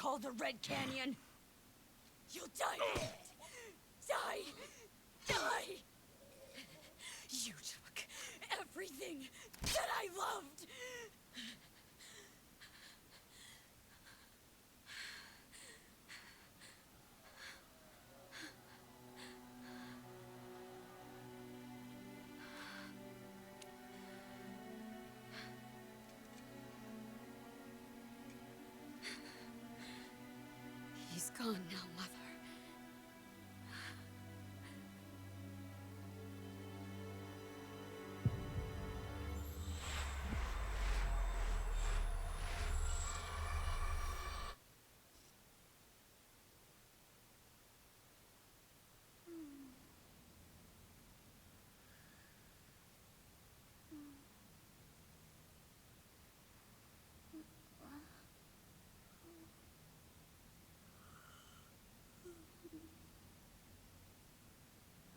called the Red Canyon. You'll die in it. Die! Die! You took everything that I loved! He's gone now, Mother.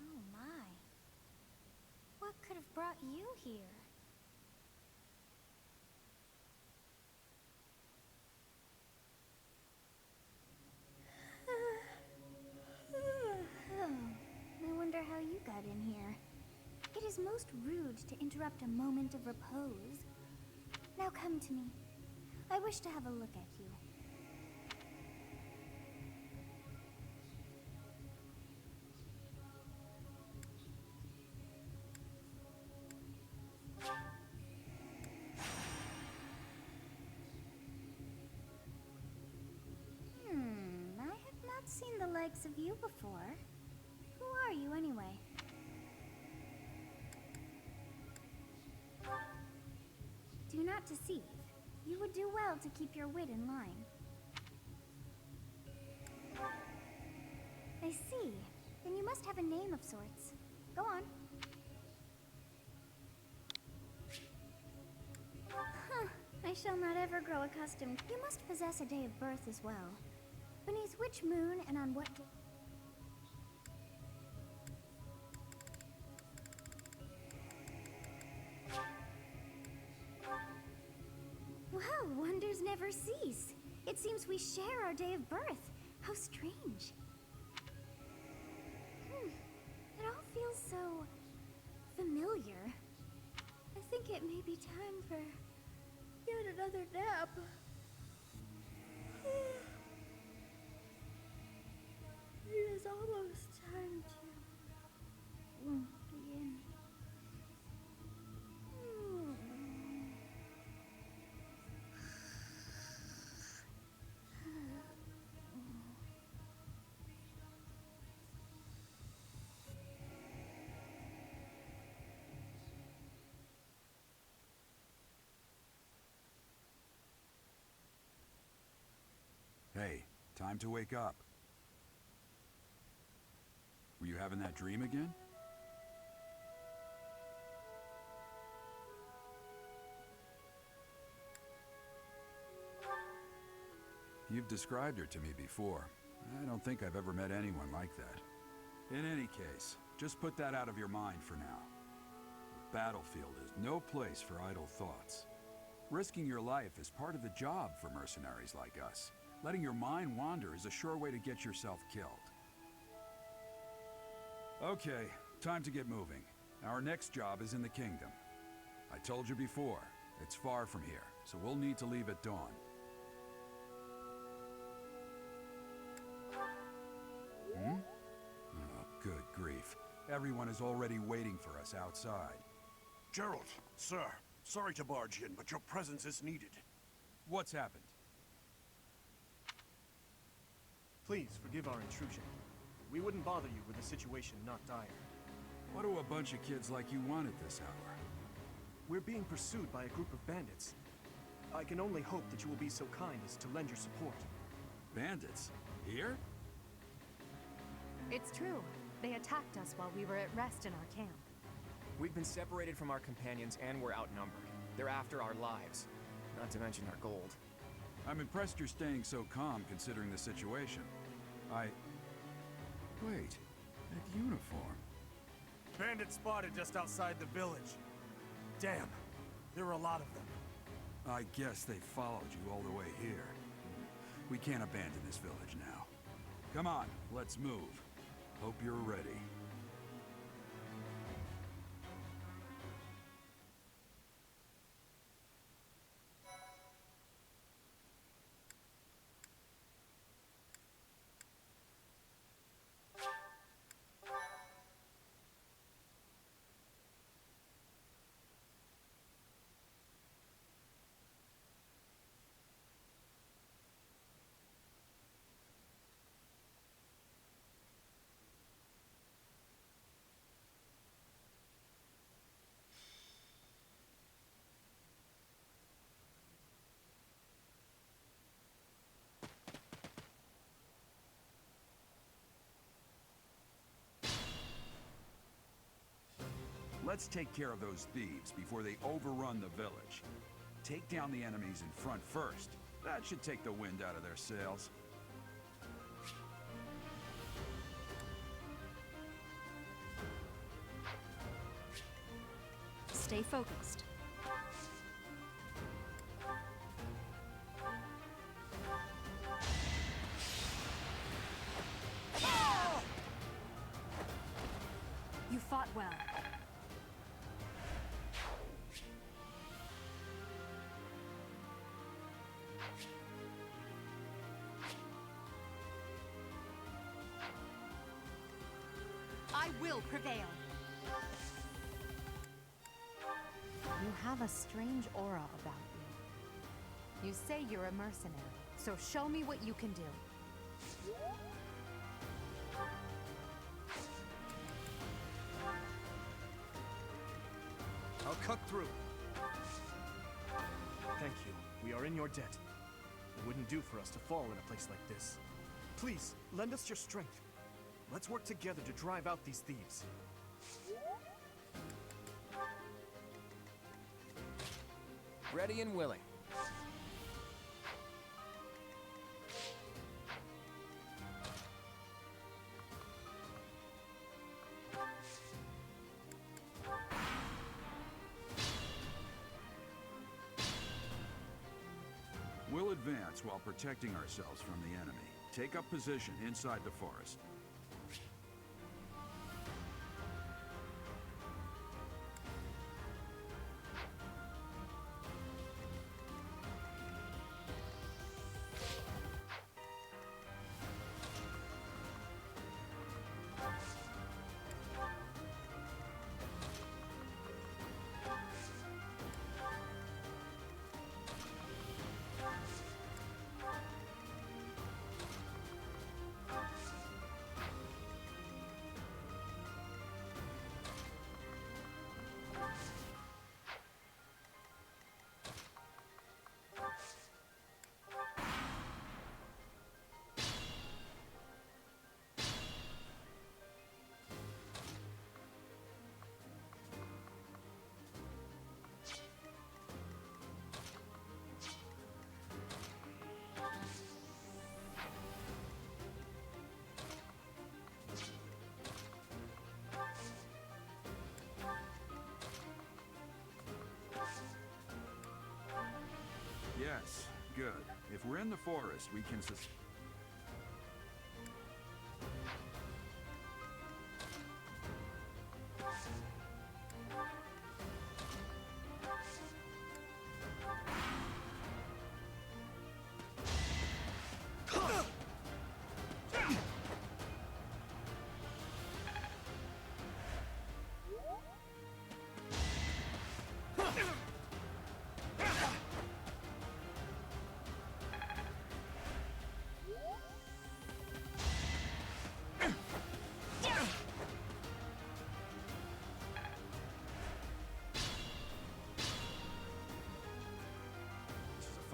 Oh my. What could have brought you here? I wonder how you got in here. It is most rude to interrupt a moment of repose. Now come to me. I wish to have a look at you. I have not seen the likes of you before. Who are you anyway? Do not deceive. You would do well to keep your wit in line. I see. Then you must have a name of sorts. Go on. Huh. I shall not ever grow accustomed. You must possess a day of birth as well. Beneath which moon and on what... Well, wonders never cease. It seems we share our day of birth. How strange. It all feels so... familiar. I think it may be time for yet another nap. It is almost time to begin. Hey, time to wake up. Were you having that dream again? You've described her to me before. I don't think I've ever met anyone like that. In any case, just put that out of your mind for now. The battlefield is no place for idle thoughts. Risking your life is part of the job for mercenaries like us. Letting your mind wander is a sure way to get yourself killed. Okay, time to get moving. Our next job is in the kingdom. I told you before, it's far from here, so we'll need to leave at dawn. Oh, good grief. Everyone is already waiting for us outside. Gerald, sir, sorry to barge in, but your presence is needed. What's happened? Please forgive our intrusion. We wouldn't bother you with a situation not dire. What do a bunch of kids like you want at this hour? We're being pursued by a group of bandits. I can only hope that you will be so kind as to lend your support. Bandits? Here? It's true. They attacked us while we were at rest in our camp. We've been separated from our companions and we're outnumbered. They're after our lives, not to mention our gold. I'm impressed you're staying so calm considering the situation. Wait, that uniform. Bandits spotted just outside the village. Damn, there are a lot of them. I guess they followed you all the way here. We can't abandon this village now. Come on, let's move. Hope you're ready. Let's take care of those thieves before they overrun the village. Take down the enemies in front first. That should take the wind out of their sails. Stay focused. You fought well. I will prevail. You have a strange aura about you. You say you're a mercenary, so show me what you can do. I'll cut through. Thank you. We are in your debt. It wouldn't do for us to fall in a place like this. Please, lend us your strength. Let's work together to drive out these thieves. Ready and willing. We'll advance while protecting ourselves from the enemy. Take up position inside the forest. Yes, good. If we're in the forest, we can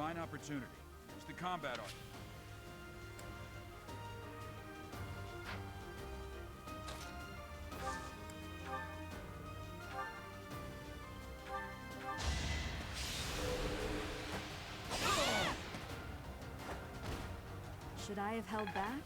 fine opportunity. Here's the combat art. Should I have held back?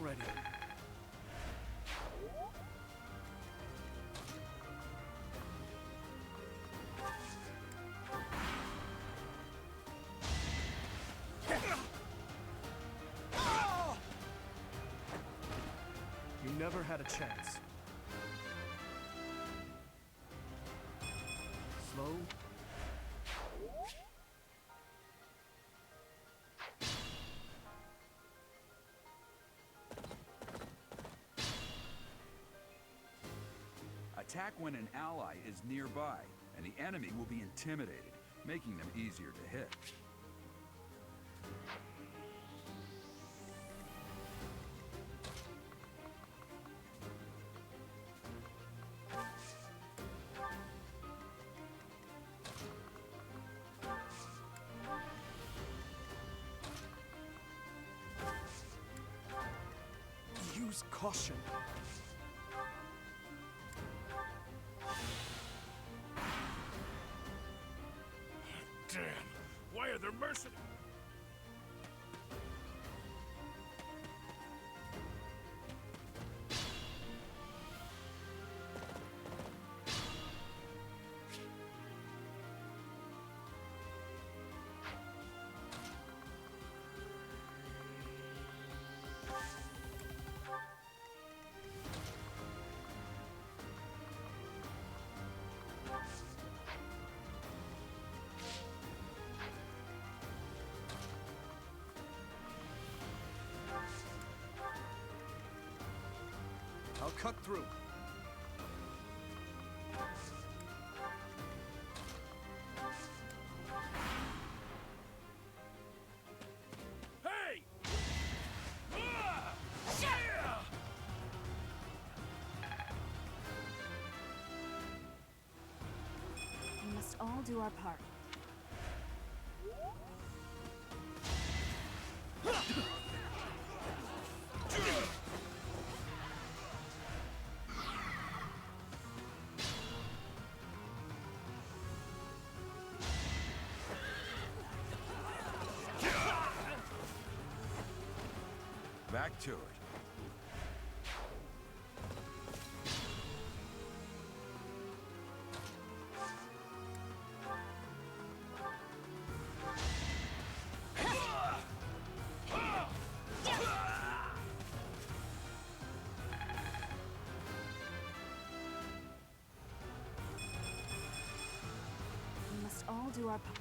already. You never had a chance. Slow. Attack when an ally is nearby, and the enemy will be intimidated, making them easier to hit. Use caution. Damn. Why are there mercenaries? I'll cut through. Hey! Ah! Yeah! We must all do our part. Back to it. We must all do our part.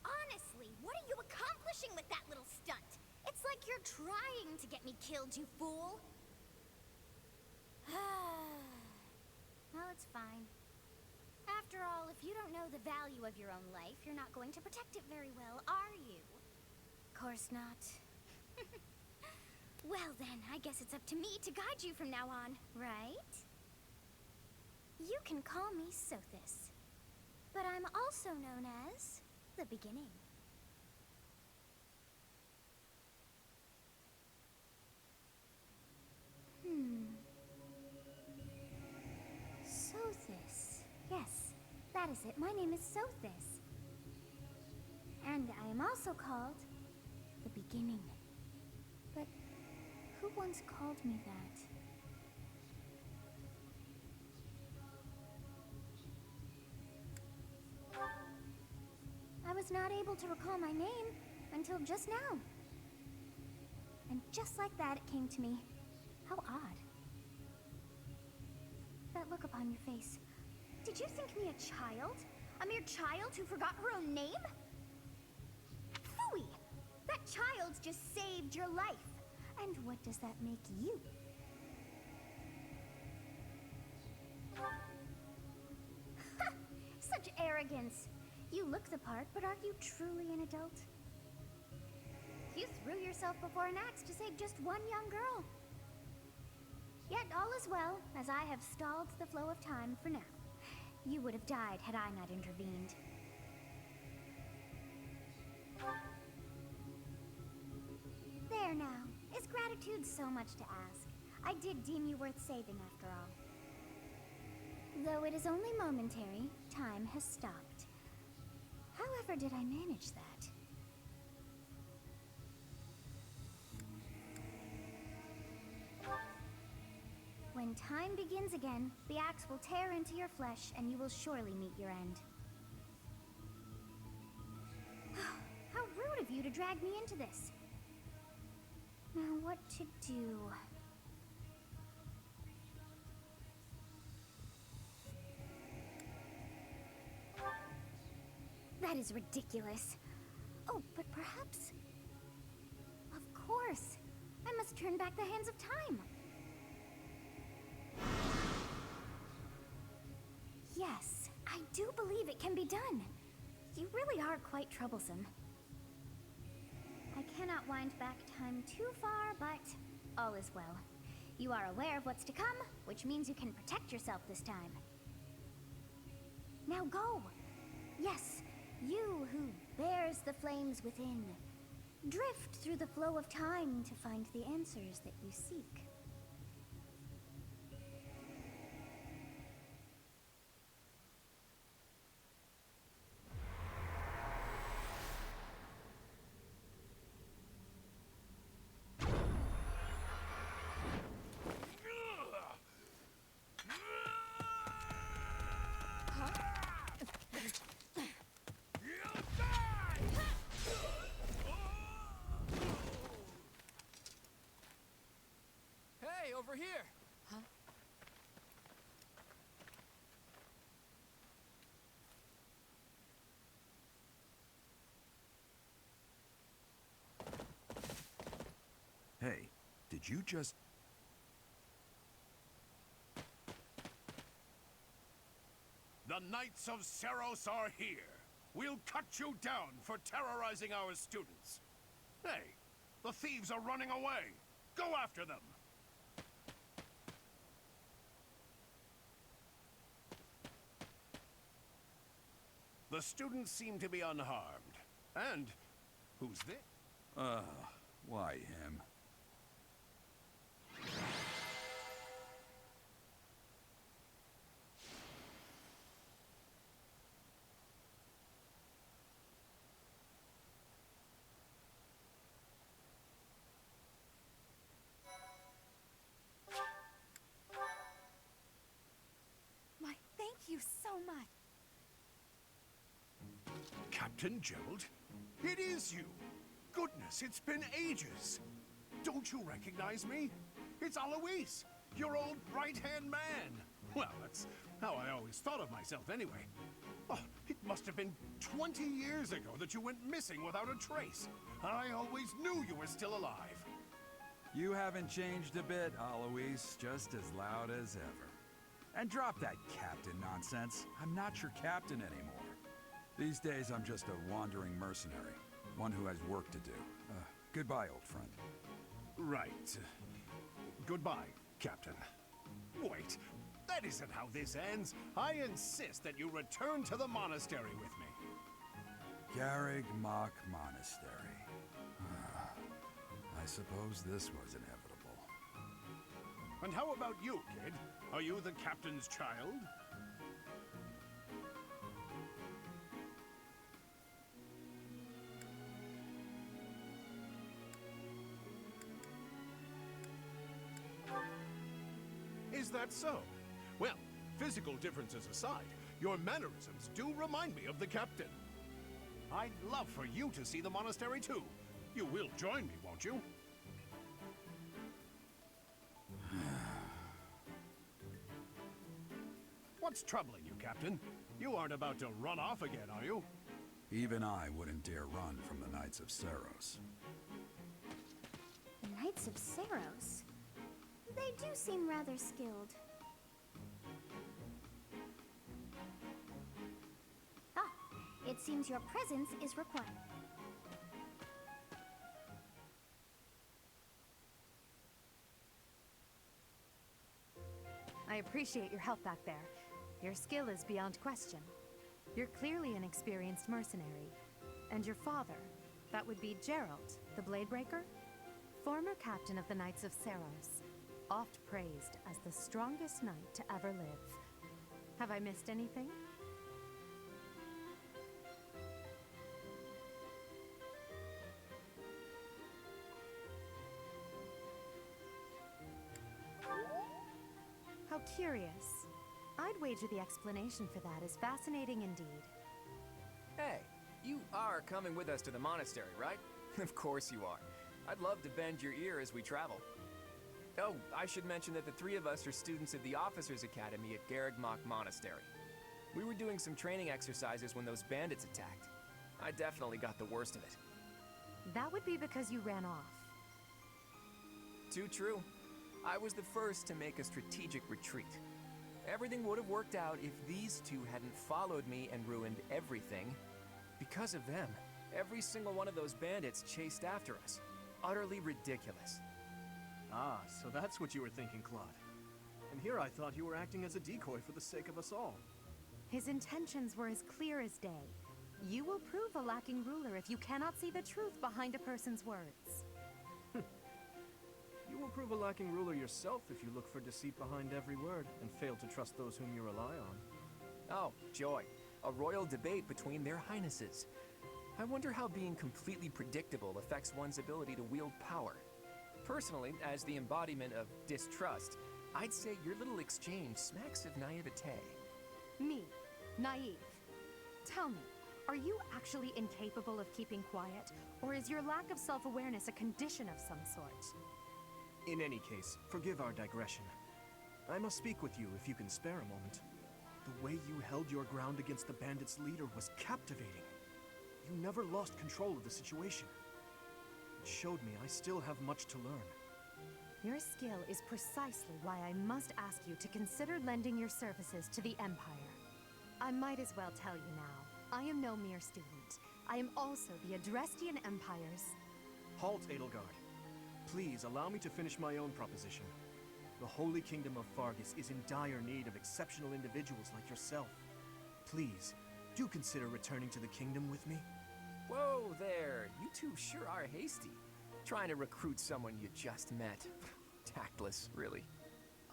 Honestly, what are you accomplishing with that little stunt? It's like you're trying to get me killed, you fool. Well, it's fine. After all, if you don't know the value of your own life, you're not going to protect it very well, are you? Course not. Well then, I guess it's up to me to guide you from now on, right? You can call me Sothis, but I'm also known as the Beginning. Sothis. Yes, that is it. My name is Sothis. And I am also called the Beginning. But who once called me that? I was not able to recall my name until just now. And just like that, it came to me. How odd. That look upon your face. Did you think me a child? A mere child who forgot her own name? Phooey! That child just saved your life. And what does that make you? Such arrogance! You look the part, but are you truly an adult? You threw yourself before an axe to save just one young girl. Yet all is well, as I have stalled the flow of time for now. You would have died had I not intervened. There now. Is gratitude so much to ask? I did deem you worth saving after all. Though it is only momentary, time has stopped. However did I manage that? When time begins again, the axe will tear into your flesh and you will surely meet your end. How rude of you to drag me into this. Now what to do? That is ridiculous. Oh, but perhaps... Of course. I must turn back the hands of time. Yes, I do believe it can be done. You really are quite troublesome. I cannot wind back time too far, but all is well. You are aware of what's to come, which means you can protect yourself this time. Now go! Yes, you who bears the flames within. Drift through the flow of time to find the answers that you seek. Hey, over here! Huh? Hey, did you just... The Knights of Seros are here. We'll cut you down for terrorizing our students. Hey, the thieves are running away. Go after them. The students seem to be unharmed. And who's this? Why him? Why, thank you so much. Captain Gerald? It is you! Goodness, it's been ages! Don't you recognize me? It's Alois, your old right-hand man! Well, that's how I always thought of myself anyway. Oh, it must have been 20 years ago that you went missing without a trace. I always knew you were still alive. You haven't changed a bit, Alois. Just as loud as ever. And drop that captain nonsense. I'm not your captain anymore. These days, I'm just a wandering mercenary. One who has work to do. Goodbye, old friend. Right. Goodbye, Captain. Wait, that isn't how this ends. I insist that you return to the monastery with me. Garrig Mach Monastery. I suppose this was inevitable. And how about you, kid? Are you the captain's child? Is that so? Well, physical differences aside, your mannerisms do remind me of the captain. I'd love for you to see the monastery too. You will join me, won't you? What's troubling you, Captain? You aren't about to run off again, are you? Even I wouldn't dare run from the Knights of Seros. The Knights of Seros? They do seem rather skilled. Ah, it seems your presence is required. appreciate your help back there. Your skill is beyond question. You're clearly an experienced mercenary. And your father, that would be Gerald, the Bladebreaker? Former captain of the Knights of Saros, oft praised as the strongest knight to ever live. Have I missed anything? How curious. I'd wager the explanation for that is fascinating indeed. Hey, you are coming with us to the monastery, right? Of course you are. I'd love to bend your ear as we travel. Oh, I should mention that the three of us are students of the Officers' Academy at Garrigmach Monastery. We were doing some training exercises when those bandits attacked. I definitely got the worst of it. That would be because you ran off. Too true. I was the first to make a strategic retreat. Everything would have worked out if these two hadn't followed me and ruined everything. Because of them, every single one of those bandits chased after us. Utterly ridiculous. Ah, so that's what you were thinking, Claude. And here I thought you were acting as a decoy for the sake of us all. His intentions were as clear as day. You will prove a lacking ruler if you cannot see the truth behind a person's words. You will prove a lacking ruler yourself if you look for deceit behind every word and fail to trust those whom you rely on. Oh, joy. A royal debate between their highnesses. I wonder how being completely predictable affects one's ability to wield power. Personally, as the embodiment of distrust, I'd say your little exchange smacks of naivete. Me, naive. Tell me, are you actually incapable of keeping quiet, or is your lack of self-awareness a condition of some sort? In any case, forgive our digression. I must speak with you if you can spare a moment. The way you held your ground against the bandits' leader was captivating. You never lost control of the situation. It showed me I still have much to learn. Your skill is precisely why I must ask you to consider lending your services to the Empire. I might as well tell you now, I am no mere student. I am also the Adrestian Empire's... Halt, Edelgard. Please allow me to finish my own proposition. The Holy Kingdom of Fargus is in dire need of exceptional individuals like yourself. Please, do consider returning to the kingdom with me. Whoa there, you two sure are hasty. Trying to recruit someone you just met. Tactless, really.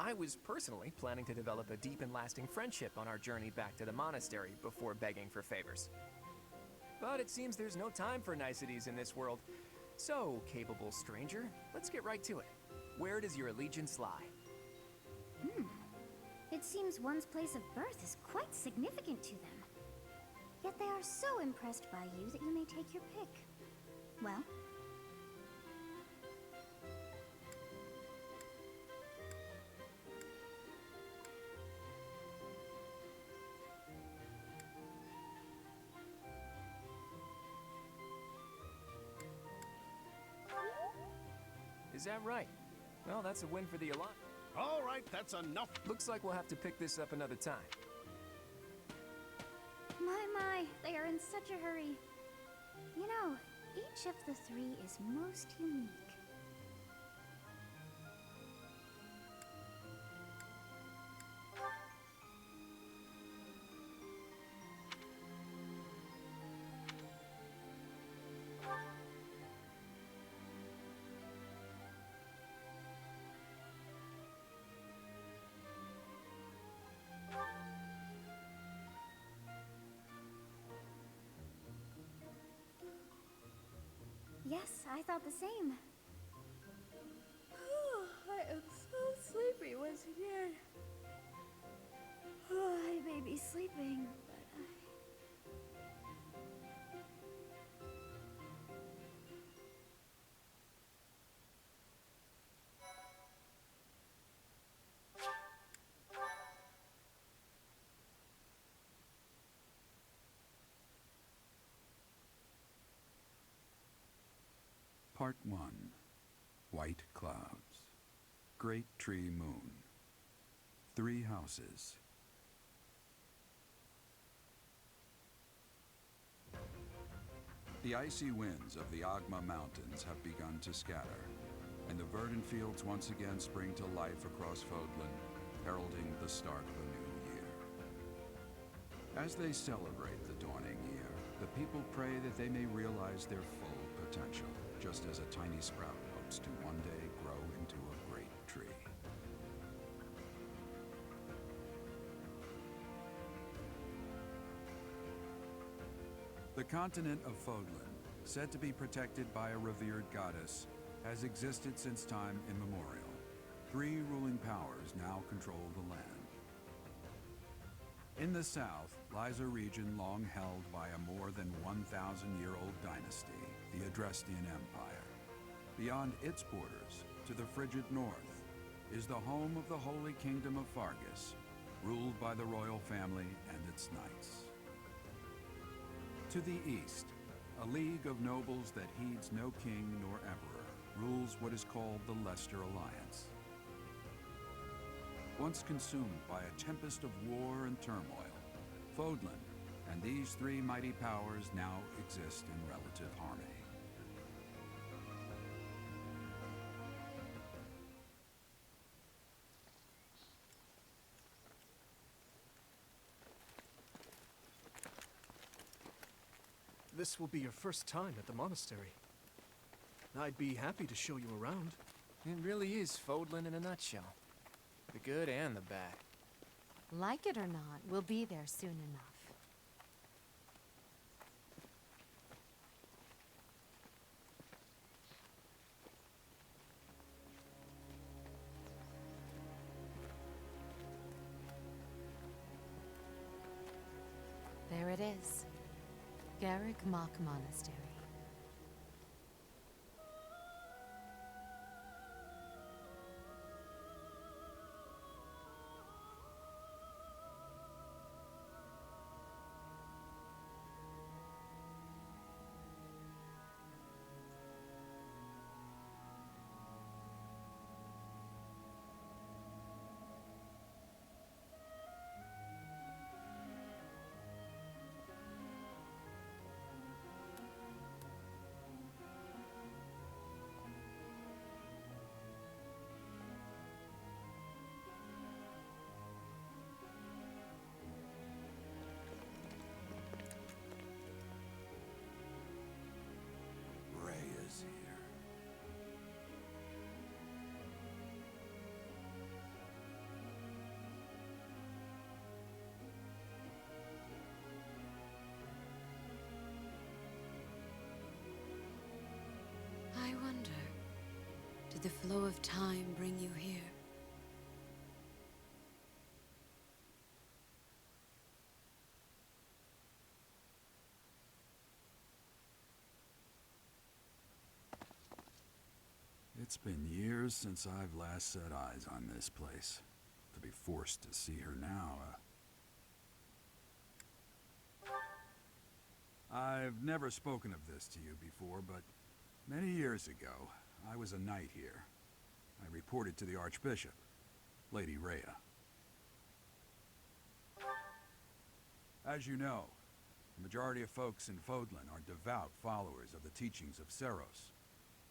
I was personally planning to develop a deep and lasting friendship on our journey back to the monastery before begging for favors. But it seems there's no time for niceties in this world. So, capable stranger, let's get right to it. Where does your allegiance lie? It seems one's place of birth is quite significant to them. Yet they are so impressed by you that you may take your pick. Well, Is that right? Well, that's a win for the Alliance. All right, that's enough. Looks like we'll have to pick this up another time. my, they are in such a hurry. You know, each of the three is most unique. Yes, I thought the same. I am so sleepy once again. I may be sleeping, but Part 1. White Clouds. Great Tree Moon. 3 houses. The icy winds of the Agma Mountains have begun to scatter, and the verdant fields once again spring to life across Fodlan, heralding the start of a new year. As they celebrate the dawning year, the people pray that they may realize their full potential, just as a tiny sprout hopes to one day grow into a great tree. The continent of Fodlan, said to be protected by a revered goddess, has existed since time immemorial. 3 ruling powers now control the land. In the south lies a region long held by a more than 1,000-year-old dynasty, the Adrestian Empire. Beyond its borders, to the frigid north, is the home of the Holy Kingdom of Fargus, ruled by the royal family and its knights. To the east, a league of nobles that heeds no king nor emperor rules what is called the Leicester Alliance. Once consumed by a tempest of war and turmoil, Fodlan and these 3 mighty powers now exist in relative harmony. This will be your first time at the monastery. I'd be happy to show you around. It really is Fodlan in a nutshell. The good and the bad. Like it or not, we'll be there soon enough. There it is. Garrick Mock Monastery. Rhea's here. I wonder, did the flow of time bring you here? It's been years since I've last set eyes on this place. To be forced to see her now, I've never spoken of this to you before, but many years ago, I was a knight here. I reported to the Archbishop, Lady Rhea. As you know, the majority of folks in Fodlan are devout followers of the teachings of Seros.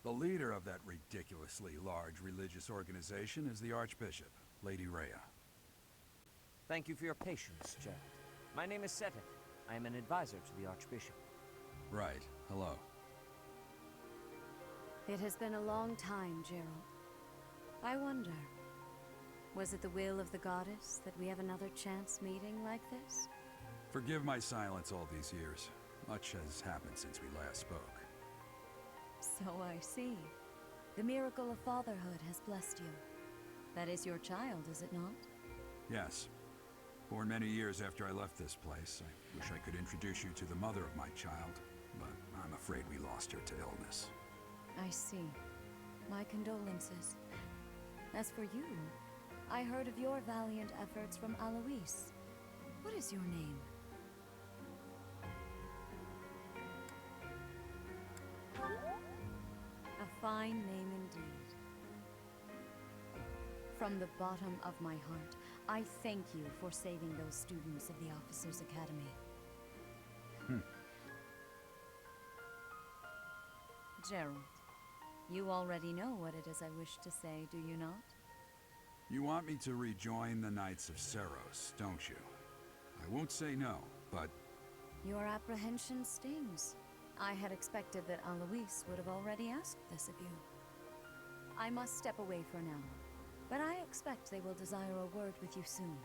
The leader of that ridiculously large religious organization is the Archbishop, Lady Rhea. Thank you for your patience, Gerald. My name is Setek. I am an advisor to the Archbishop. Right. Hello. It has been a long time, Gerald. I wonder, was it the will of the goddess that we have another chance meeting like this? Forgive my silence all these years. Much has happened since we last spoke. So I see. The miracle of fatherhood has blessed you. That is your child, is it not? Yes. Born many years after I left this place, I wish I could introduce you to the mother of my child, but I'm afraid we lost her to illness. I see. My condolences. As for you, I heard of your valiant efforts from Alois. What is your name? A fine name indeed. From the bottom of my heart, I thank you for saving those students of the Officers' Academy. Gerald, you already know what it is I wish to say, do you not? You want me to rejoin the Knights of Seros, don't you? I won't say no, but... Your apprehension stings. I had expected that Alois would have already asked this of you. I must step away for now, but I expect they will desire a word with you soon.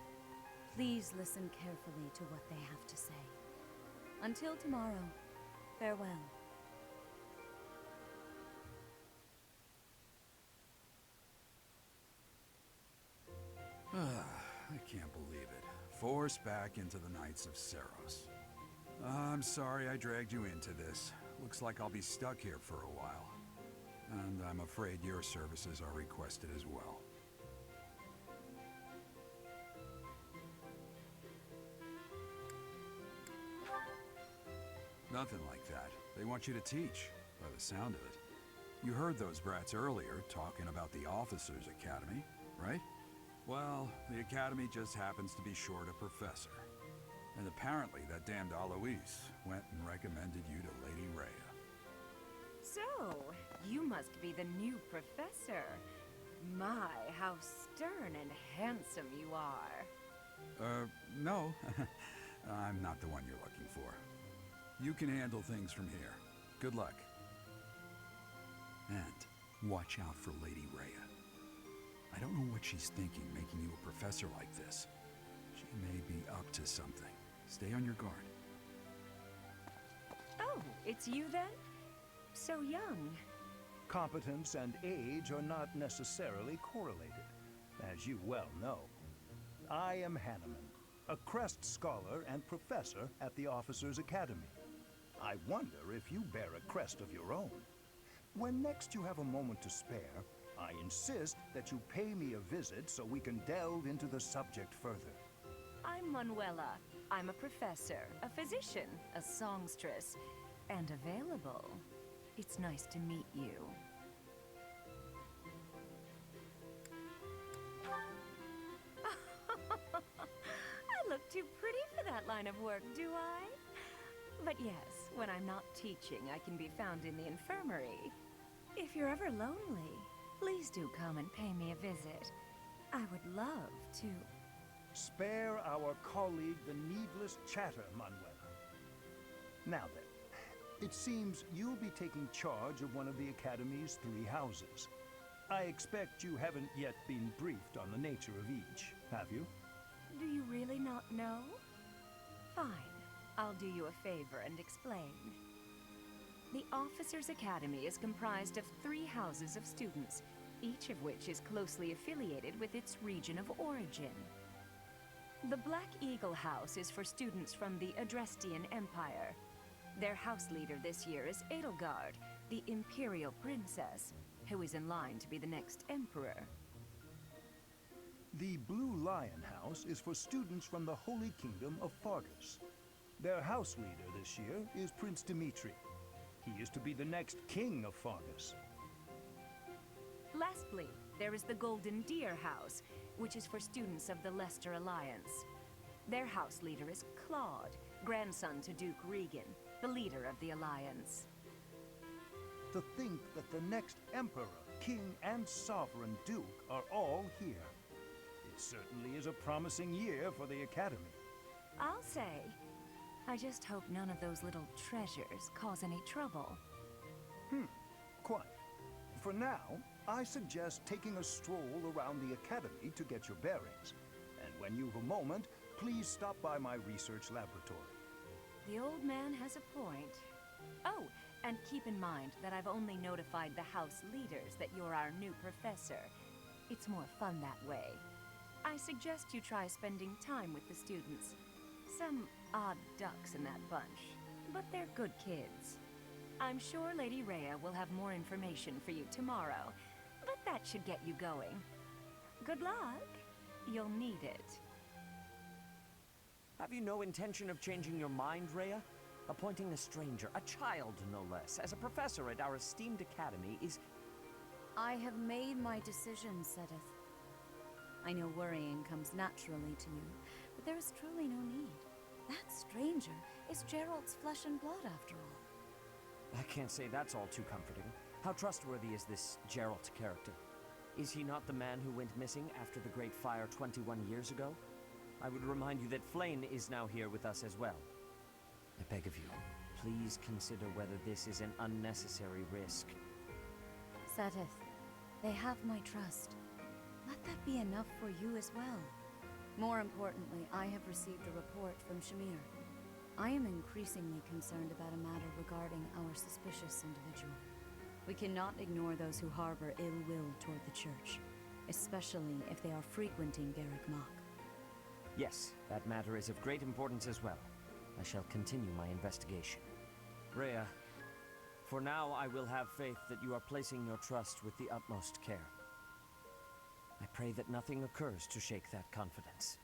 Please listen carefully to what they have to say. Until tomorrow, farewell. I can't believe it. Forced back into the Knights of Seros. I'm sorry I dragged you into this. Looks like I'll be stuck here for a while. And I'm afraid your services are requested as well. Nothing like that. They want you to teach, by the sound of it. You heard those brats earlier talking about the Officers' Academy, right? Well, the Academy just happens to be short a professor. And apparently that damned Alois went and recommended you to Lady Rhea. So, you must be the new professor. My, how stern and handsome you are. No. I'm not the one you're looking for. You can handle things from here. Good luck. And watch out for Lady Rhea. I don't know what she's thinking making you a professor like this. She may be up to something. Stay on your guard. Oh, it's you then? So young. Competence and age are not necessarily correlated, as you well know. I am Hanneman, a Crest Scholar and Professor at the Officers' Academy. I wonder if you bear a crest of your own. When next you have a moment to spare, I insist that you pay me a visit so we can delve into the subject further. I'm Manuela. I'm a professor, a physician, a songstress, and available. It's nice to meet you. I look too pretty for that line of work, do I? But yes, when I'm not teaching, I can be found in the infirmary. If you're ever lonely, please do come and pay me a visit. I would love to. Spare our colleague the needless chatter, Manuela. Now then, it seems you'll be taking charge of one of the Academy's 3 houses. I expect you haven't yet been briefed on the nature of each, have you? Do you really not know? Fine. I'll do you a favor and explain. The Officers' Academy is comprised of 3 houses of students, each of which is closely affiliated with its region of origin. The Black Eagle House is for students from the Adrestian Empire. Their house leader this year is Edelgard, the Imperial Princess, who is in line to be the next Emperor. The Blue Lion House is for students from the Holy Kingdom of Fargus. Their house leader this year is Prince Dimitri. He is to be the next king of Fargus. Lastly, there is the Golden Deer House, which is for students of the Leicester Alliance. Their house leader is Claude, grandson to Duke Regan, the leader of the Alliance. To think that the next Emperor, King, and Sovereign Duke are all here. It certainly is a promising year for the Academy. I'll say. I just hope none of those little treasures cause any trouble. Quite. For now, I suggest taking a stroll around the Academy to get your bearings. And when you've a moment, please stop by my research laboratory. The old man has a point. Oh, and keep in mind that I've only notified the house leaders that you're our new professor. It's more fun that way. I suggest you try spending time with the students. Some odd ducks in that bunch, but they're good kids. I'm sure Lady Rhea will have more information for you tomorrow, but that should get you going. Good luck. You'll need it. Have you no intention of changing your mind, Rhea? Appointing a stranger, a child no less, as a professor at our esteemed academy is... I have made my decision, Sedith. I know worrying comes naturally to you, but there is truly no need. That stranger is Gerald's flesh and blood, after all. I can't say that's all too comforting. How trustworthy is this Geralt character? Is he not the man who went missing after the Great Fire 21 years ago? I would remind you that Flayn is now here with us as well. I beg of you, please consider whether this is an unnecessary risk. Seteth, they have my trust. Let that be enough for you as well. More importantly, I have received a report from Shamir. I am increasingly concerned about a matter regarding our suspicious individual. We cannot ignore those who harbor ill will toward the Church, especially if they are frequenting Garrick Mach. Yes, that matter is of great importance as well. I shall continue my investigation. Rhea, for now I will have faith that you are placing your trust with the utmost care. I pray that nothing occurs to shake that confidence.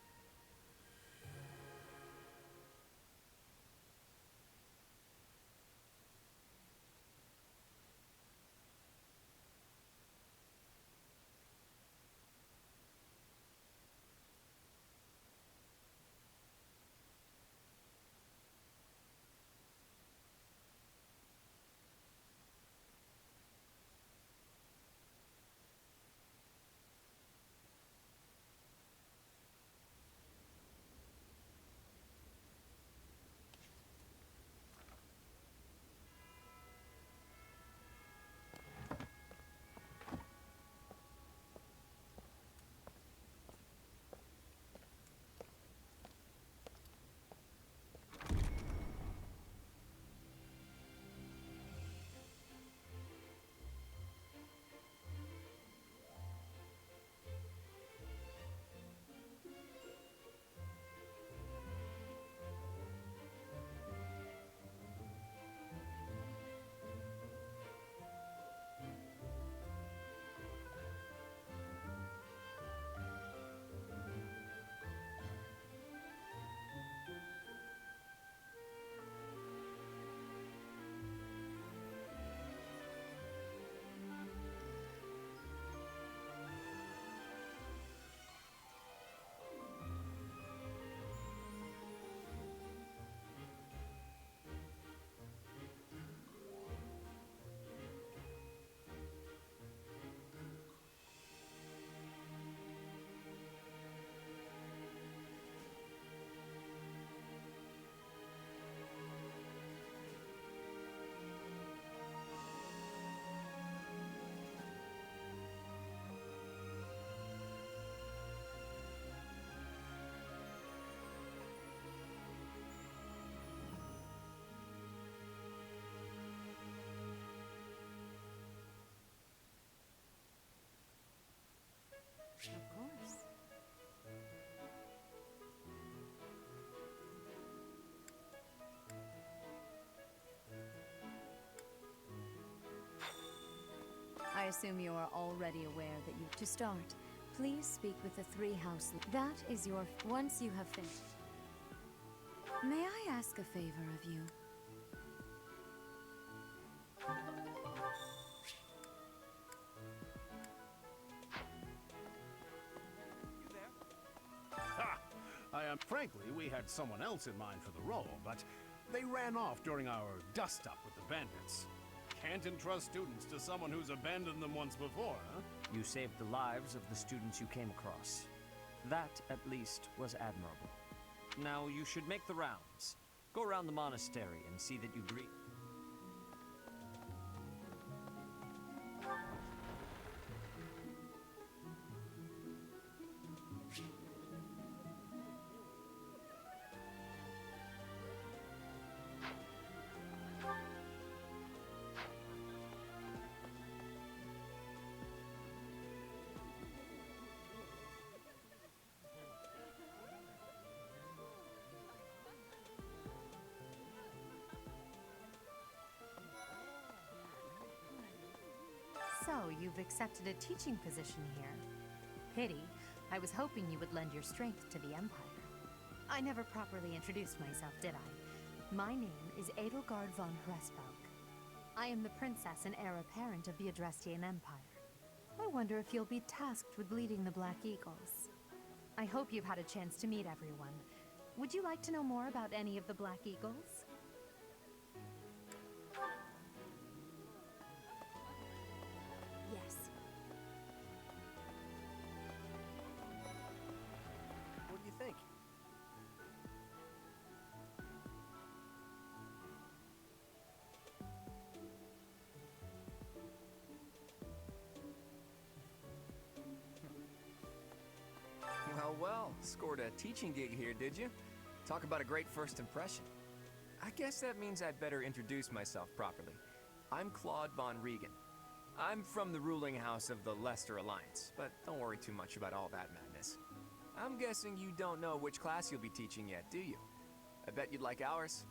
Of course. I assume you are already aware that you... To start, please speak with the three house... That is your... Once you have finished... May I ask a favor of you? Frankly, we had someone else in mind for the role, but they ran off during our dust-up with the bandits. Can't entrust students to someone who's abandoned them once before, huh? You saved the lives of the students you came across. That, at least, was admirable. Now, you should make the rounds. Go around the monastery and see that you greet... So, you've accepted a teaching position here. Pity. I was hoping you would lend your strength to the Empire. I never properly introduced myself, did I? My name is Edelgard von Hresbalg. I am the princess and heir apparent of the Adrestian Empire. I wonder if you'll be tasked with leading the Black Eagles. I hope you've had a chance to meet everyone. Would you like to know more about any of the Black Eagles? Yes. Scored a teaching gig here, did you? Talk about a great first impression. I guess that means I'd better introduce myself properly. I'm Claude von Regan. I'm from the ruling house of the Leicester Alliance, but don't worry too much about all that madness. I'm guessing you don't know which class you'll be teaching yet, do you? I bet you'd like ours.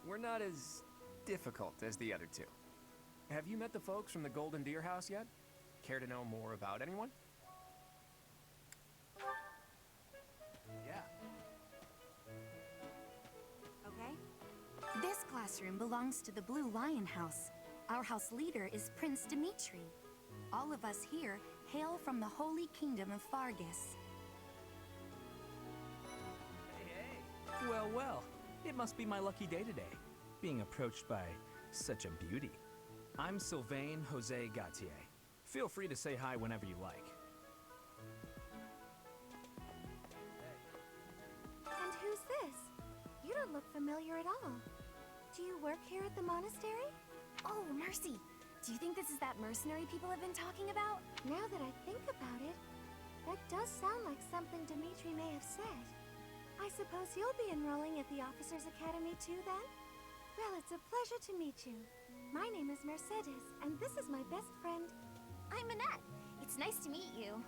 We're not as difficult as the other two. Have you met the folks from the Golden Deer House yet? Care to know more about anyone? Yeah. Okay. This classroom belongs to the Blue Lion House. Our house leader is Prince Dimitri. All of us here hail from the Holy Kingdom of Fargus. Hey. Well, well. It must be my lucky day today, being approached by such a beauty. I'm Sylvain Jose Gautier. Feel free to say hi whenever you like. And who's this? You don't look familiar at all. Do you work here at the monastery? Oh, Mercy! Do you think this is that mercenary people have been talking about? Now that I think about it, that does sound like something Dimitri may have said. I suppose you'll be enrolling at the Officers' Academy too, then? Well, it's a pleasure to meet you. My name is Mercedes, and this is my best friend. I'm Annette. It's nice to meet you.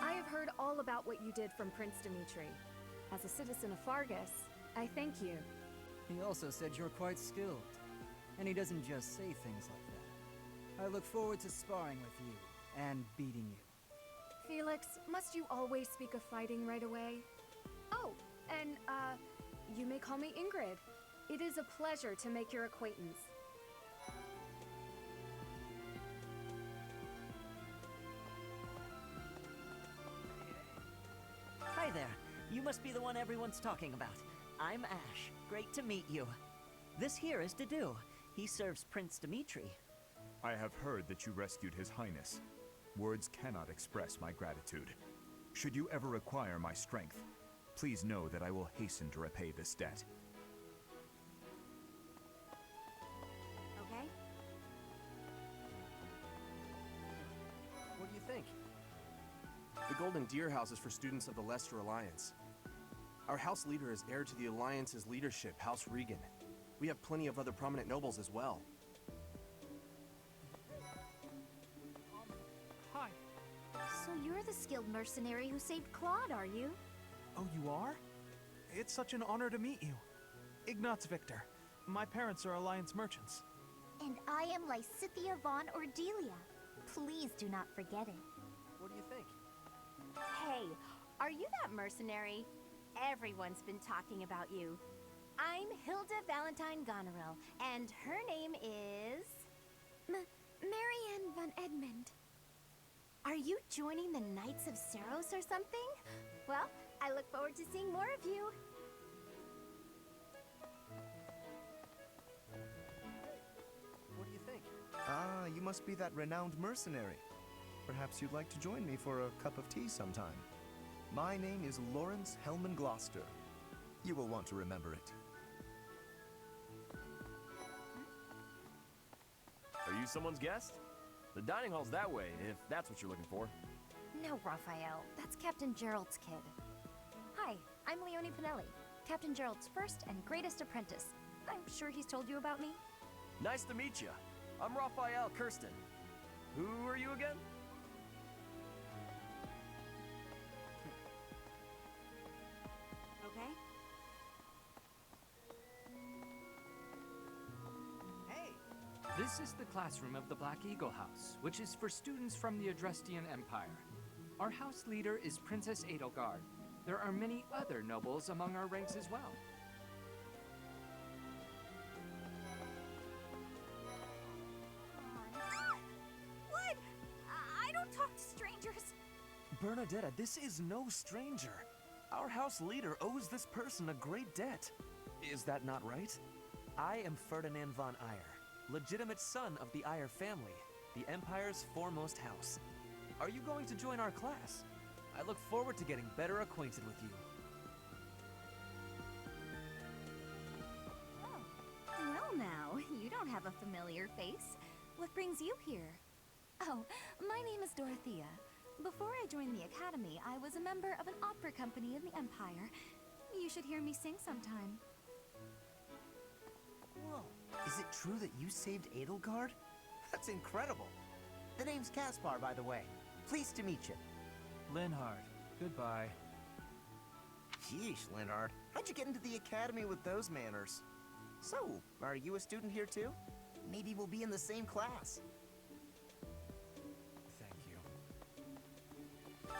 I have heard all about what you did from Prince Dimitri. As a citizen of Fargus, I thank you. He also said you're quite skilled. And he doesn't just say things like that. I look forward to sparring with you and beating you. Felix, must you always speak of fighting right away? Oh, and, you may call me Ingrid. It is a pleasure to make your acquaintance. Hi there. You must be the one everyone's talking about. I'm Ash. Great to meet you. This here is Dedu. He serves Prince Dimitri. I have heard that you rescued His Highness. Words cannot express my gratitude. Should you ever require my strength, please know that I will hasten to repay this debt. Okay. What do you think? The Golden Deer House is for students of the Leicester Alliance. Our house leader is heir to the Alliance's leadership, House Regan. We have plenty of other prominent nobles as well. Hi. So you're the skilled mercenary who saved Claude, are you? Oh, you are? It's such an honor to meet you. Ignatz Victor. My parents are Alliance merchants. And I am Lysithia von Ordelia. Please do not forget it. What do you think? Hey, are you that mercenary? Everyone's been talking about you. I'm Hilda Valentine Goneril, and her name is... Marianne von Edmund. Are you joining the Knights of Ceros or something? Well, I look forward to seeing more of you. What do you think? Ah, you must be that renowned mercenary. Perhaps you'd like to join me for a cup of tea sometime. My name is Lawrence Hellman Gloucester. You will want to remember it. Are you someone's guest? The dining hall's that way, if that's what you're looking for. No, Raphael. That's Captain Gerald's kid. Hi, I'm Leonie Pinelli, Captain Gerald's first and greatest apprentice. I'm sure he's told you about me. Nice to meet you. I'm Raphael Kirsten. Who are you again? Okay. Hey! This is the classroom of the Black Eagle House, which is for students from the Adrestian Empire. Our house leader is Princess Edelgard. There are many other nobles among our ranks as well. What? I don't talk to strangers. Bernadetta, this is no stranger. Our house leader owes this person a great debt. Is that not right? I am Ferdinand von Eyre, legitimate son of the Eyre family, the Empire's foremost house. Are you going to join our class? I look forward to getting better acquainted with you. Oh, well now, you don't have a familiar face. What brings you here? Oh, my name is Dorothea. Before I joined the Academy, I was a member of an opera company in the Empire. You should hear me sing sometime. Whoa. Is it true that you saved Edelgard? That's incredible. The name's Caspar, by the way. Pleased to meet you. Linhard, goodbye. Sheesh, Linhard. How'd you get into the Academy with those manners? So, are you a student here too? Maybe we'll be in the same class. Thank you.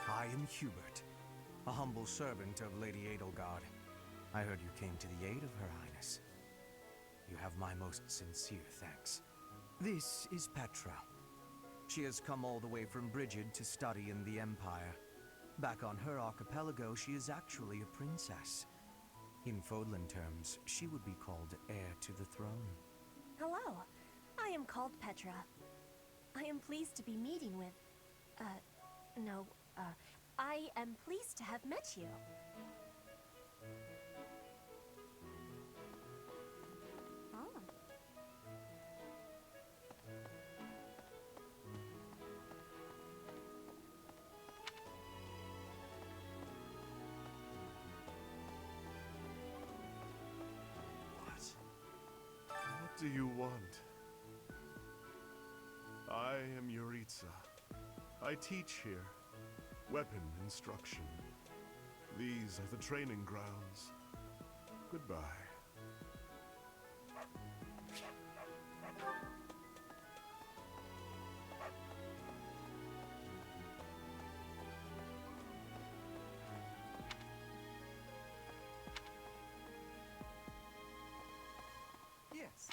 I am Hubert, a humble servant of Lady Edelgard. I heard you came to the aid of Her Highness. You have my most sincere thanks. This is Petra. She has come all the way from Brigid to study in the Empire. Back on her archipelago, she is actually a princess. In Fodlan terms, she would be called heir to the throne. Hello, I am called Petra. I am pleased to be meeting with... I am pleased to have met you. Oh. What do you want? I am Yuritsa. I teach here. Weapon instruction. These are the training grounds. Goodbye. Yes.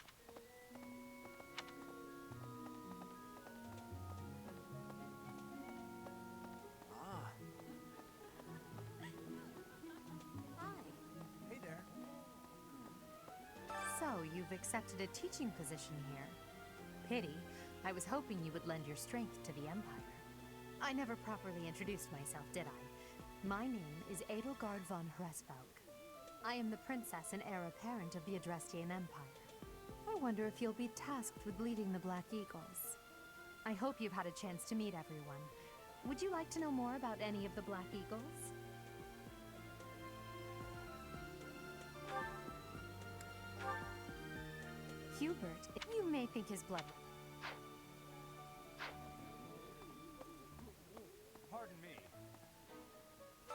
Ah. Hi. Hey there. So, you've accepted a teaching position here. Pity. I was hoping you would lend your strength to the Empire. I never properly introduced myself, did I? My name is Edelgard von Hresvelg. I am the princess and heir apparent of the Adrestian Empire. I wonder if you'll be tasked with leading the Black Eagles. I hope you've had a chance to meet everyone. Would you like to know more about any of the Black Eagles? Hubert, you may think his blood... Pardon me.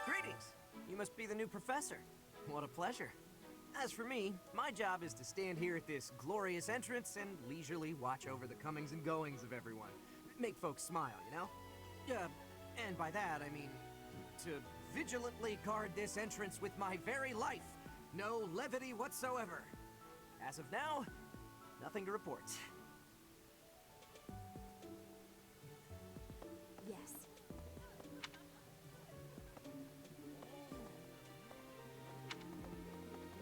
Greetings! You must be the new professor. What a pleasure. As for me, my job is to stand here at this glorious entrance and leisurely watch over the comings and goings of everyone. Make folks smile, you know? And by that, I mean to vigilantly guard this entrance with my very life. No levity whatsoever. As of now, nothing to report. Yes.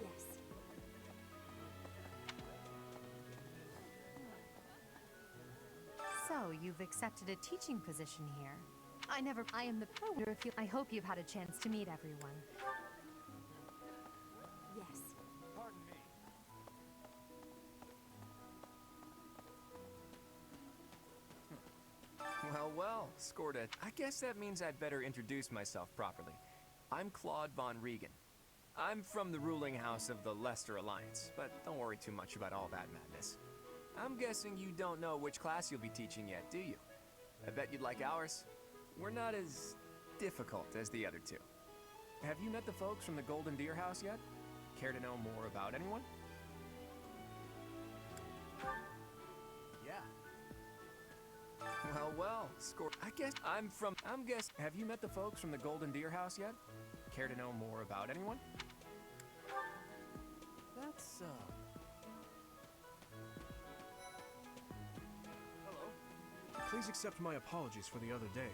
Yes. So, you've accepted a teaching position here. I am the I hope you've had a chance to meet everyone. Yes. Pardon me. Well, scored it. I guess that means I'd better introduce myself properly. I'm Claude von Regan. I'm from the ruling house of the Leicester Alliance, but don't worry too much about all that madness. I'm guessing you don't know which class you'll be teaching yet, do you? I bet you'd like ours. We're not as difficult as the other two. Have you met the folks from the Golden Deer House yet? Care to know more about anyone? Yeah. Well, score. Have you met the folks from the Golden Deer House yet? Care to know more about anyone? That's, Hello. Please accept my apologies for the other day.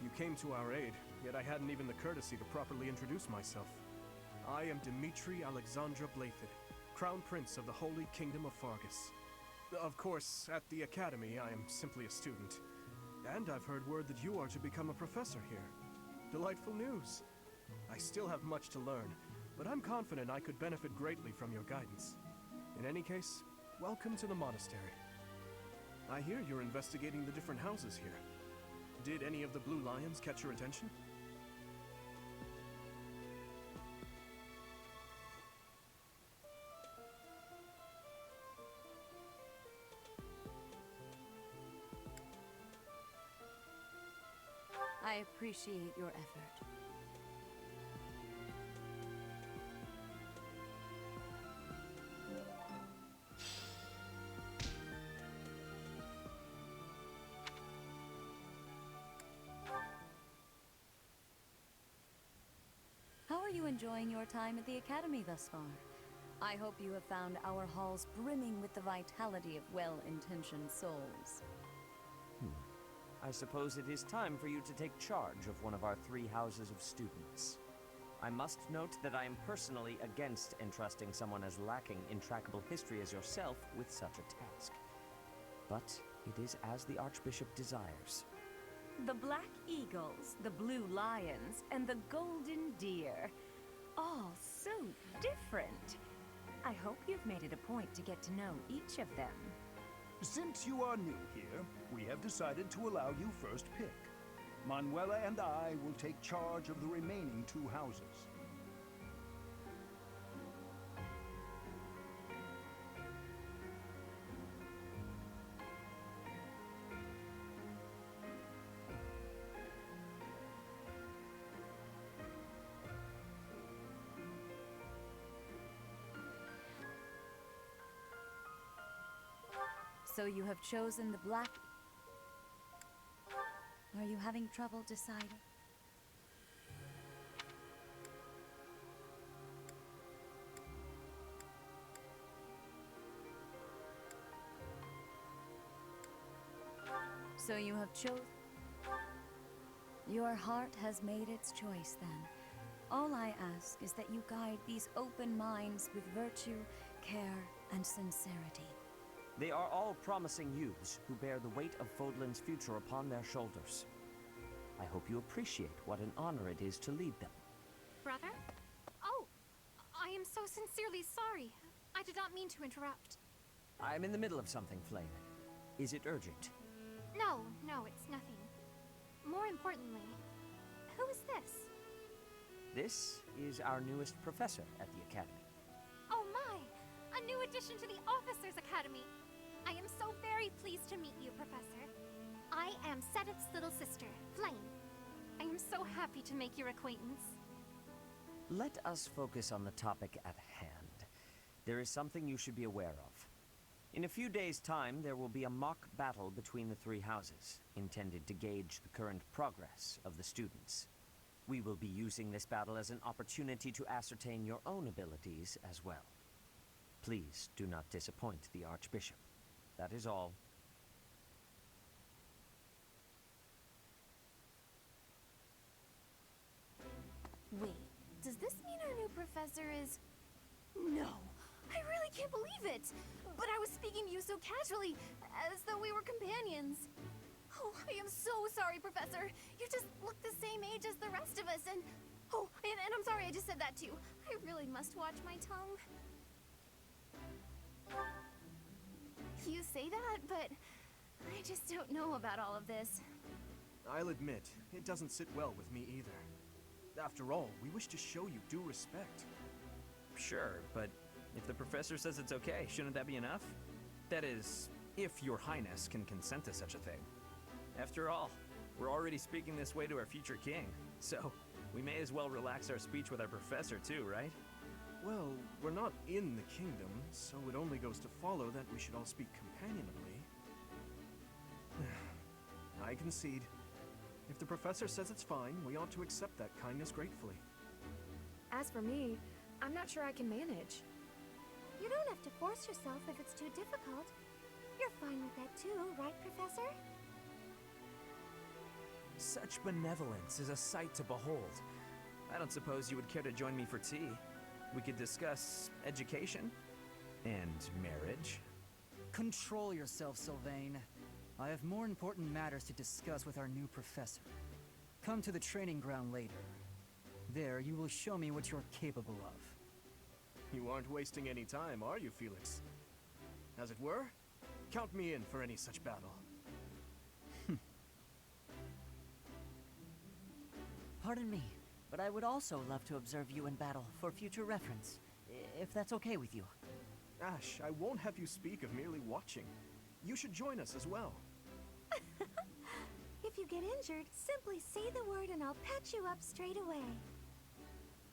You came to our aid, yet I hadn't even the courtesy to properly introduce myself. I am Dimitri Alexandra Blathid, Crown Prince of the Holy Kingdom of Fargus. Of course, at the Academy, I am simply a student. And I've heard word that you are to become a professor here. Delightful news. I still have much to learn, but I'm confident I could benefit greatly from your guidance. In any case, welcome to the monastery. I hear you're investigating the different houses here. Did any of the blue lions catch your attention? I appreciate your effort. How are you enjoying your time at the Academy thus far? I hope you have found our halls brimming with the vitality of well-intentioned souls. I suppose it is time for you to take charge of one of our 3 houses of students. I must note that I am personally against entrusting someone as lacking in trackable history as yourself with such a task. But it is as the Archbishop desires. The Black Eagles, the Blue Lions, and the Golden Deer. All so different. I hope you've made it a point to get to know each of them. Since you are new here, we have decided to allow you first pick. Manuela and I will take charge of the remaining 2 houses. So you have chosen the black... Are you having trouble deciding? So you have chosen... Your heart has made its choice, then. All I ask is that you guide these open minds with virtue, care, and sincerity. They are all promising youths who bear the weight of Fodlan's future upon their shoulders. I hope you appreciate what an honor it is to lead them. Brother? Oh, I am so sincerely sorry. I did not mean to interrupt. I'm in the middle of something, Flame. Is it urgent? No, it's nothing. More importantly, who is this? This is our newest professor at the Academy. Oh my! A new addition to the Officers' Academy! I am so very pleased to meet you, Professor. I am Sedith's little sister, Flame. I am so happy to make your acquaintance. Let us focus on the topic at hand. There is something you should be aware of. In a few days' time, there will be a mock battle between the 3 houses, intended to gauge the current progress of the students. We will be using this battle as an opportunity to ascertain your own abilities as well. Please do not disappoint the Archbishop. That is all. Wait, does this mean our new professor is... No! I really can't believe it! But I was speaking to you so casually, as though we were companions. Oh, I am so sorry, Professor. You just look the same age as the rest of us, and... Oh, and I'm sorry I just said that too. I really must watch my tongue. You say that, but I just don't know about all of this. I'll admit, it doesn't sit well with me either. After all, we wish to show you due respect. Sure, but if the professor says it's okay, shouldn't that be enough? That is, if your highness can consent to such a thing. After all, we're already speaking this way to our future king, so we may as well relax our speech with our professor too, right? Well, we're not in the kingdom, so it only goes to follow that we should all speak companionably. I concede. If the professor says it's fine, we ought to accept that kindness gratefully. As for me, I'm not sure I can manage. You don't have to force yourself if it's too difficult. You're fine with that too, right, Professor? Such benevolence is a sight to behold. I don't suppose you would care to join me for tea. We could discuss education and marriage. Control yourself, Sylvain. I have more important matters to discuss with our new professor. Come to the training ground later. There, you will show me what you're capable of. You aren't wasting any time, are you, Felix? As it were, Count me in for any such battle. Pardon me, but I would also love to observe you in battle for future reference, if that's okay with you. Ash, I won't have you speak of merely watching. You should join us as well. If you get injured, simply say the word and I'll patch you up straight away.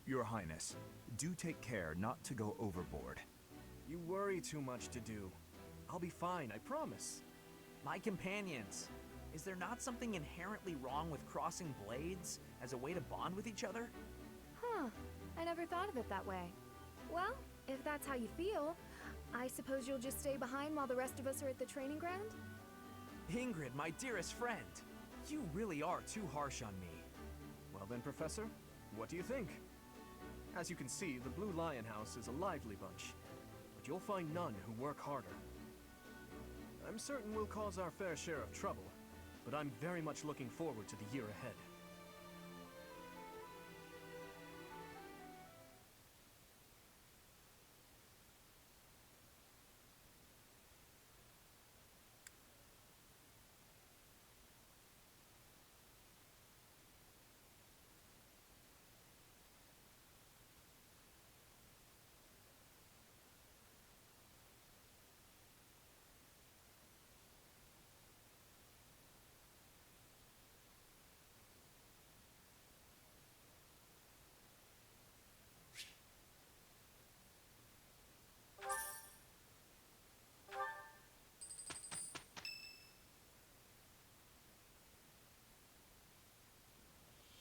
Your Highness, do take care not to go overboard. You worry too much to do. I'll be fine, I promise. My companions, is there not something inherently wrong with crossing blades as a way to bond with each other? Huh, I never thought of it that way. Well, if that's how you feel, I suppose you'll just stay behind while the rest of us are at the training ground? Ingrid, my dearest friend, you really are too harsh on me. Well then, Professor, what do you think? As you can see, the Blue Lion House is a lively bunch, but you'll find none who work harder. I'm certain we'll cause our fair share of trouble, but I'm very much looking forward to the year ahead.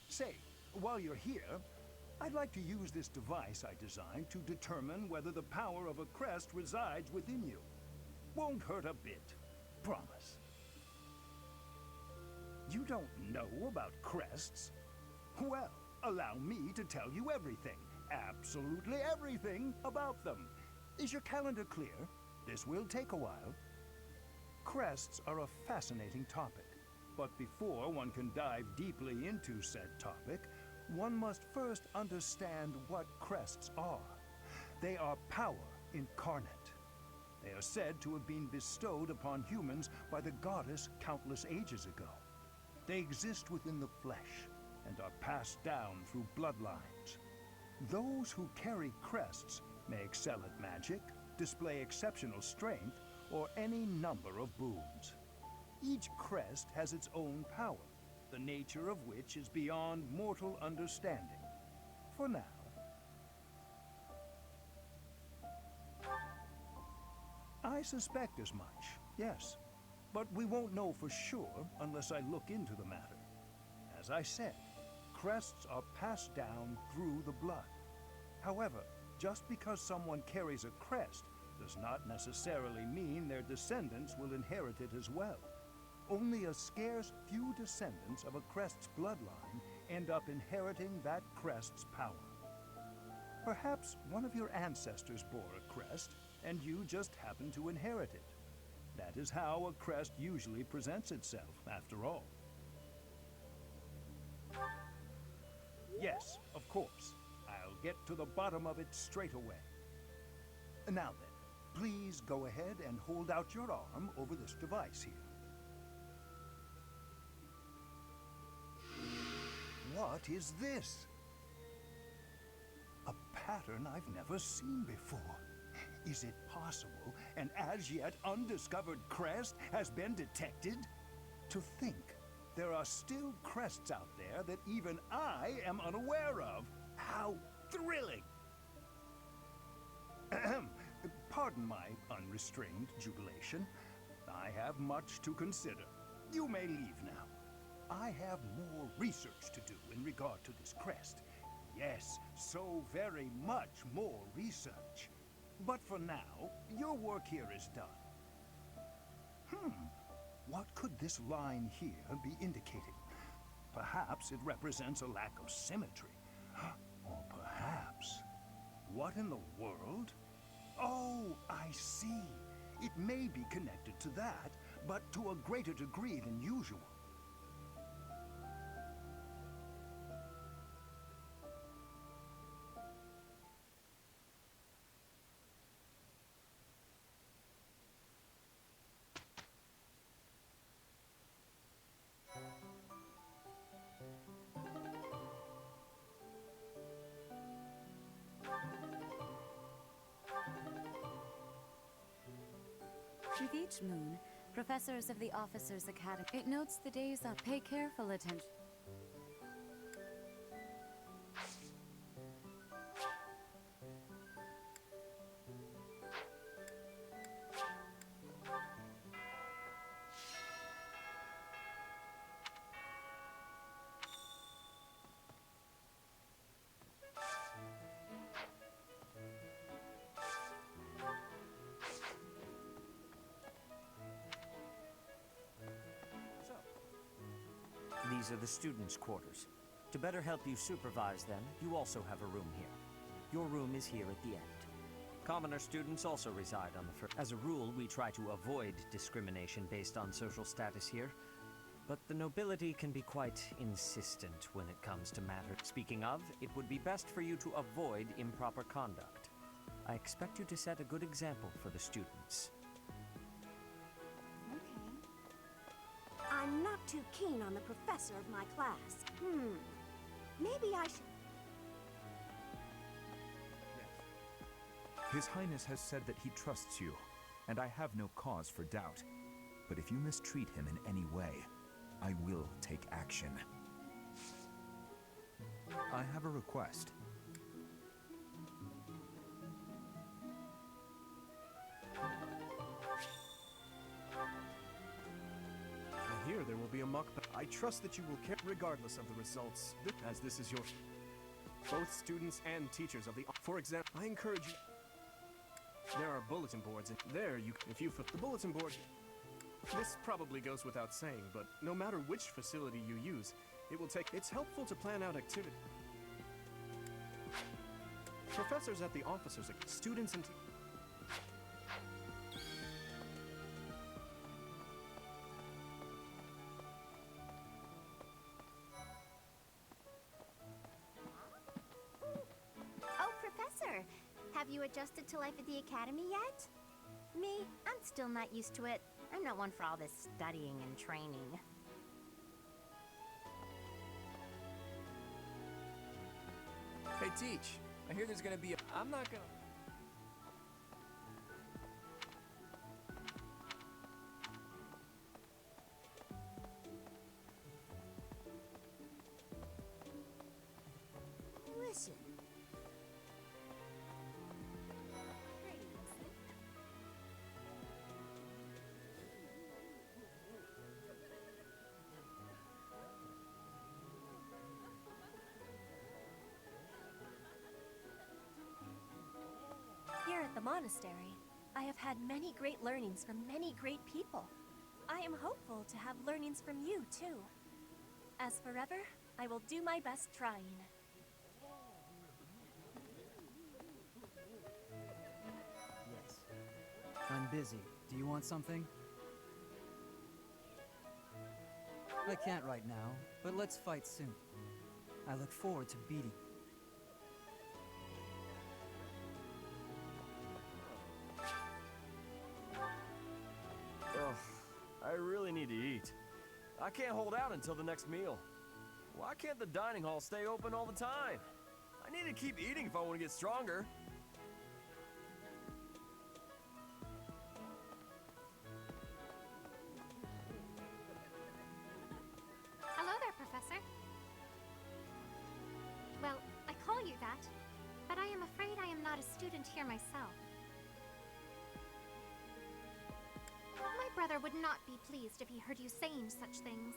Say, while you're here, I'd like to use this device I designed to determine whether the power of a crest resides within you. Won't hurt a bit. Promise. You don't know about crests? Well, allow me to tell you everything, absolutely everything about them. Is your calendar clear? This will take a while. Crests are a fascinating topic. But before one can dive deeply into said topic, one must first understand what crests are. They are power incarnate. They are said to have been bestowed upon humans by the goddess countless ages ago. They exist within the flesh and are passed down through bloodlines. Those who carry crests may excel at magic, display exceptional strength, or any number of boons. Each crest has its own power, the nature of which is beyond mortal understanding. For now. I suspect as much, yes. But we won't know for sure unless I look into the matter. As I said, crests are passed down through the blood. However, just because someone carries a crest does not necessarily mean their descendants will inherit it as well. Only a scarce few descendants of a crest's bloodline end up inheriting that crest's power. Perhaps one of your ancestors bore a crest, and you just happen to inherit it. That is how a crest usually presents itself, after all. Yes, of course. I'll get to the bottom of it straight away. Now then, please go ahead and hold out your arm over this device here. What is this? A pattern I've never seen before. Is it possible an as yet undiscovered crest has been detected? To think there are still crests out there that even I am unaware of. How thrilling! Ahem. Pardon my unrestrained jubilation. I have much to consider. You may leave now. I have more research to do in regard to this crest. Yes, so very much more research. But for now, your work here is done. What could this line here be indicating? Perhaps it represents a lack of symmetry. Or perhaps... What in the world? Oh, I see. It may be connected to that, but to a greater degree than usual. With each moon, professors of the Officers' Academy. It notes the days on. Pay careful attention. These are the students' quarters. To better help you supervise them, you also have a room here. Your room is here at the end. Commoner students also reside on the first. As a rule, we try to avoid discrimination based on social status here, but the nobility can be quite insistent when it comes to matters. Speaking of, it would be best for you to avoid improper conduct. I expect you to set a good example for the students. I'm not too keen on the professor of my class. Maybe I should... His Highness has said that he trusts you, and I have no cause for doubt. But if you mistreat him in any way, I will take action. I have a request. I hear there will be a mock battle. I trust that you will care regardless of the results, as this is your... Both students and teachers of the... For example, I encourage you... There are bulletin boards, and there you... If you... The bulletin board... This probably goes without saying, but no matter which facility you use, it will take... It's helpful to plan out activity. Professors at the officers, students and... Oh, Professor! Have you adjusted to life at the Academy yet? Me, I'm still not used to it. I'm not one for all this studying and training. Hey, Teach. I hear there's gonna be a... I'm not gonna... Listen. Here at the monastery, I have had many great learnings from many great people. I am hopeful to have learnings from you, too. As forever, I will do my best trying. Yes. I'm busy. Do you want something? I can't right now, but let's fight soon. I look forward to beating you. Ugh, I really need to eat. I can't hold out until the next meal. Why can't the dining hall stay open all the time? I need to keep eating if I want to get stronger. Hello there, Professor. Well, I call you that, but I am afraid I am not a student here myself. My brother would not be pleased if he heard you saying such things.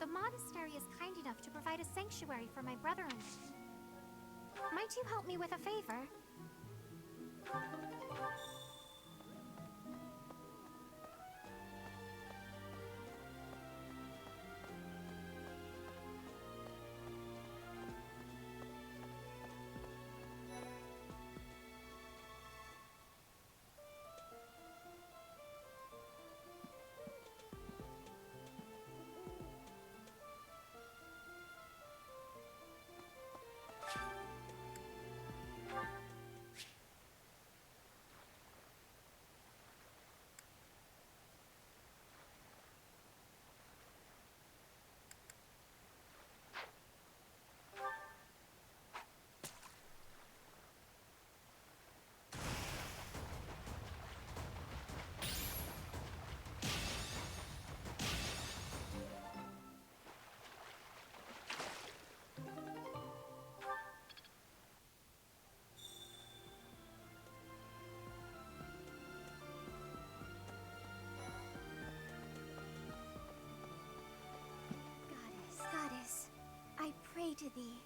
The monastery is kind enough to provide a sanctuary for my brother and I. Might you help me with a favor? pray to thee.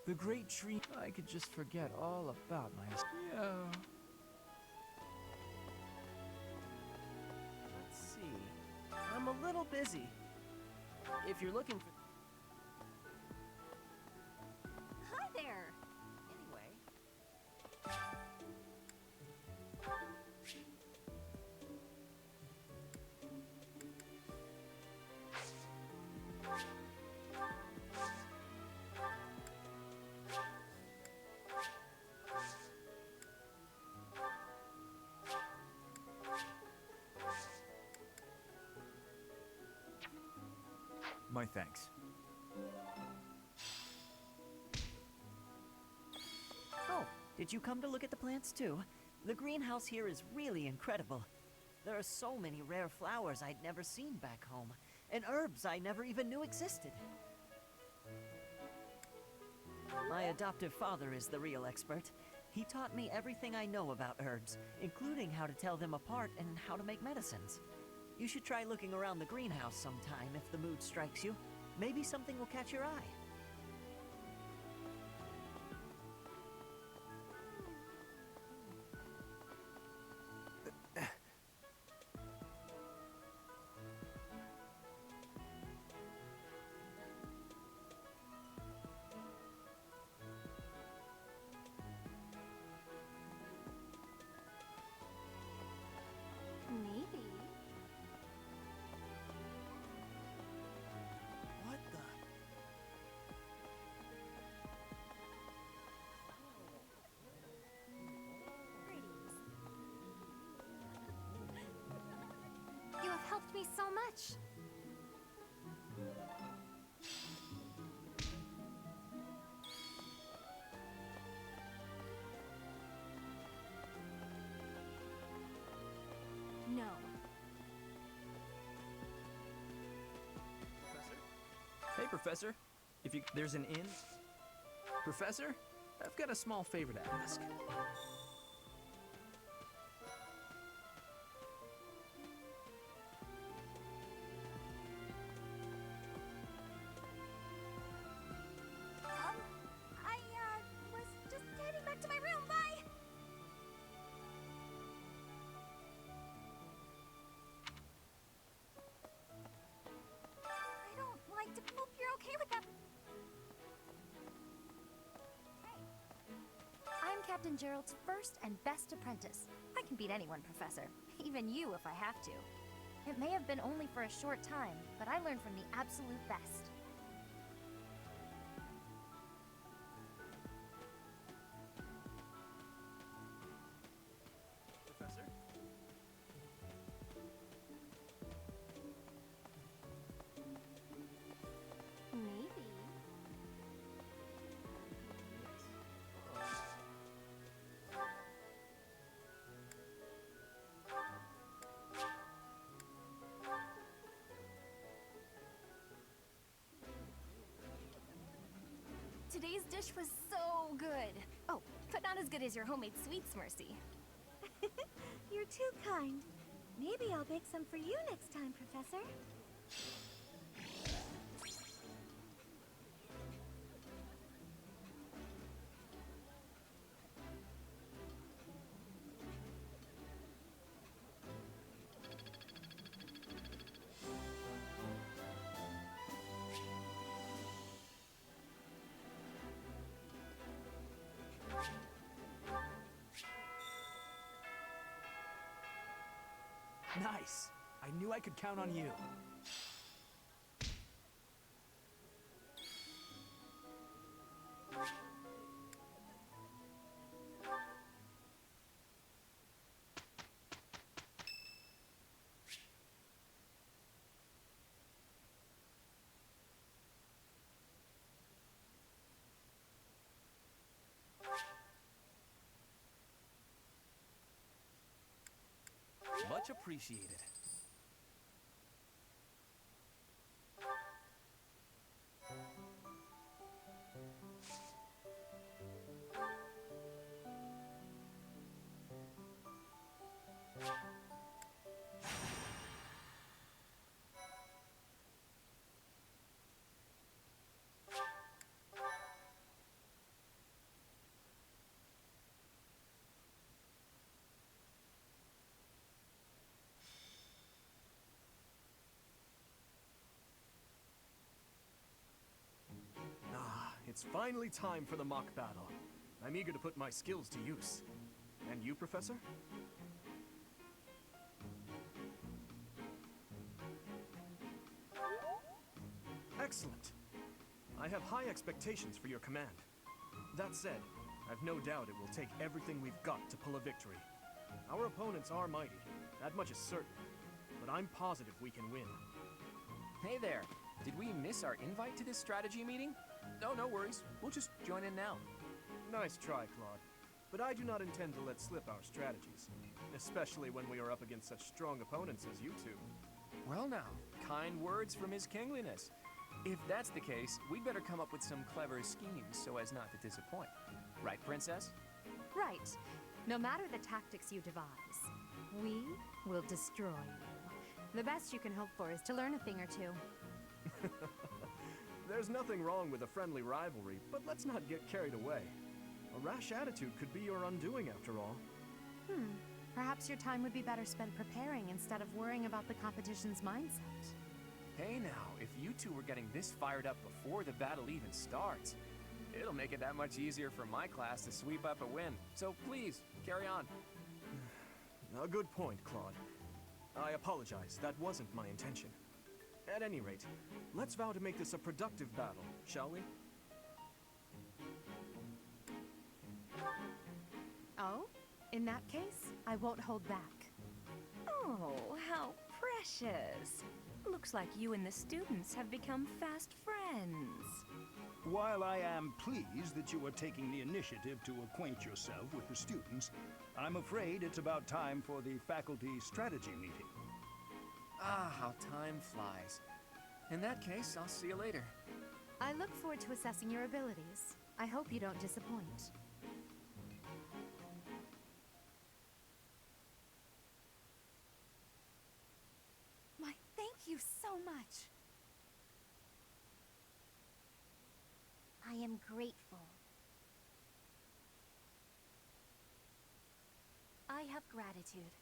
The great tree. I could just forget all about my. Yeah. Let's see. I'm a little busy. If you're looking for. Hi there! Anyway. My thanks. Oh, did you come to look at the plants too? The greenhouse here is really incredible. There are so many rare flowers I'd never seen back home, and herbs I never even knew existed. My adoptive father is the real expert. He taught me everything I know about herbs, including how to tell them apart and how to make medicines. You should try looking around the greenhouse sometime if the mood strikes you. Maybe something will catch your eye. Maybe. What the? You have helped me so much. No. Hey, Professor. If you there's an inn. Professor, I've got a small favor to ask. I was just heading back to my room. Bye! I don't like to hope you're okay with that. I'm Captain Gerald's first and best apprentice. I can beat anyone, Professor. Even you if I have to. It may have been only for a short time, but I learned from the absolute best. Professor? Maybe. Today's dish was so good. Oh, but not as good as your homemade sweets, Mercy. You're too kind. Maybe I'll bake some for you next time, Professor. Nice. I knew I could count on you. Much appreciated. It's finally time for the mock battle. I'm eager to put my skills to use. And you, Professor? Excellent. I have high expectations for your command. That said, I've no doubt it will take everything we've got to pull a victory. Our opponents are mighty, that much is certain. But I'm positive we can win. Hey there. Did we miss our invite to this strategy meeting? Oh, no worries. We'll just join in now. Nice try, Claude. But I do not intend to let slip our strategies, especially when we are up against such strong opponents as you two. Well now, kind words from His Kingliness. If that's the case, we'd better come up with some clever schemes so as not to disappoint. Right, Princess? Right. No matter the tactics you devise, we will destroy you. The best you can hope for is to learn a thing or two. There's nothing wrong with a friendly rivalry, but let's not get carried away. A rash attitude could be your undoing after all. Perhaps your time would be better spent preparing instead of worrying about the competition's mindset. Hey now, if you two were getting this fired up before the battle even starts, it'll make it that much easier for my class to sweep up a win. So please, carry on. A good point, Claude. I apologize, that wasn't my intention. At any rate, let's vow to make this a productive battle, shall we? Oh? In that case, I won't hold back. Oh, how precious. Looks like you and the students have become fast friends. While I am pleased that you are taking the initiative to acquaint yourself with the students, I'm afraid it's about time for the faculty strategy meeting. Ah, how time flies. In that case, I'll see you later. I look forward to assessing your abilities. I hope you don't disappoint. Why, thank you so much. I am grateful. I have gratitude.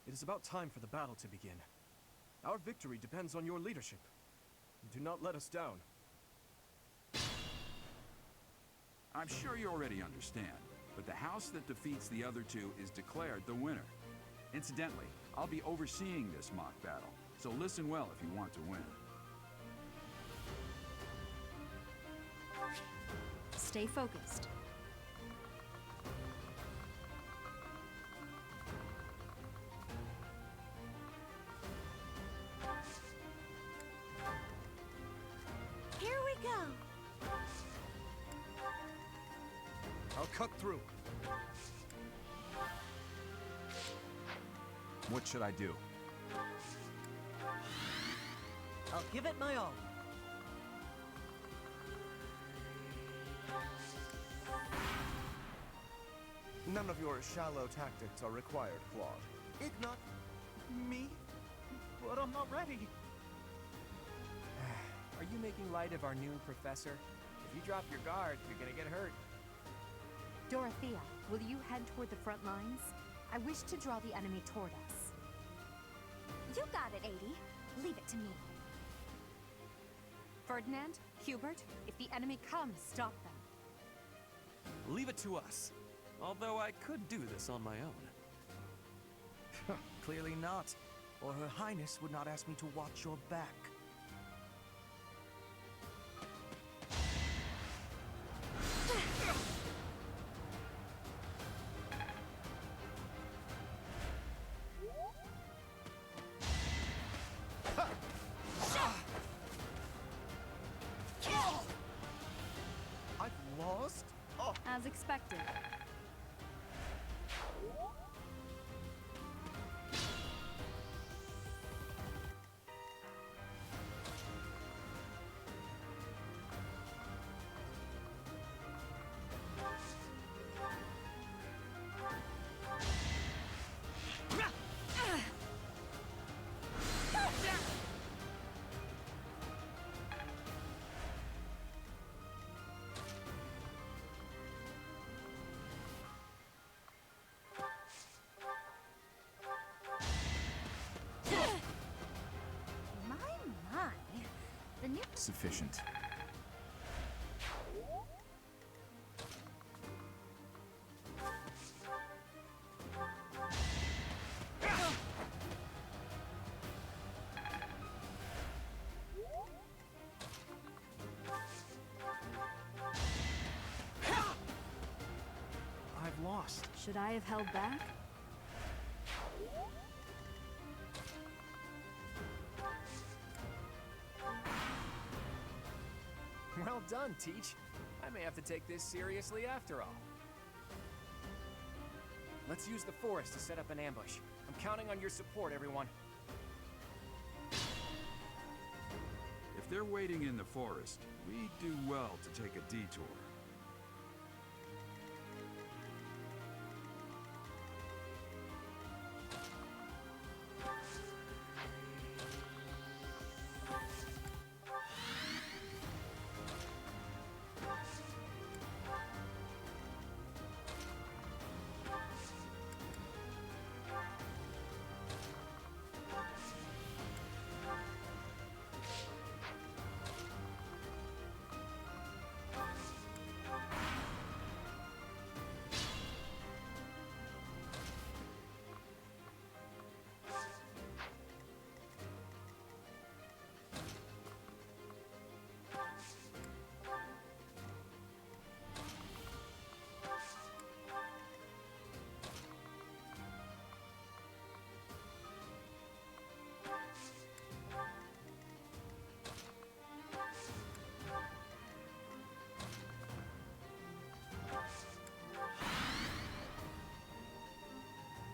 It is about time for the battle to begin. Our victory depends on your leadership. Do not let us down. I'm sure you already understand, but the house that defeats the other two is declared the winner. Incidentally, I'll be overseeing this mock battle, so listen well if you want to win. Stay focused. Here we go. I'll cut through. What should I do? I'll give it my all. None of your shallow tactics are required, Claude. Ignat, me? But I'm not ready. Are you making light of our new professor? If you drop your guard, you're gonna get hurt. Dorothea, will you head toward the front lines? I wish to draw the enemy toward us. You got it, 80. Leave it to me. Ferdinand, Hubert, if the enemy comes, stop them. Leave it to us. Although I could do this on my own. Clearly not, or Her Highness would not ask me to watch your back. I've lost? sufficient. I've lost. Should I have held back? Well done, Teach. I may have to take this seriously after all. Let's use the forest to set up an ambush. I'm counting on your support, everyone. If they're waiting in the forest, we do well to take a detour.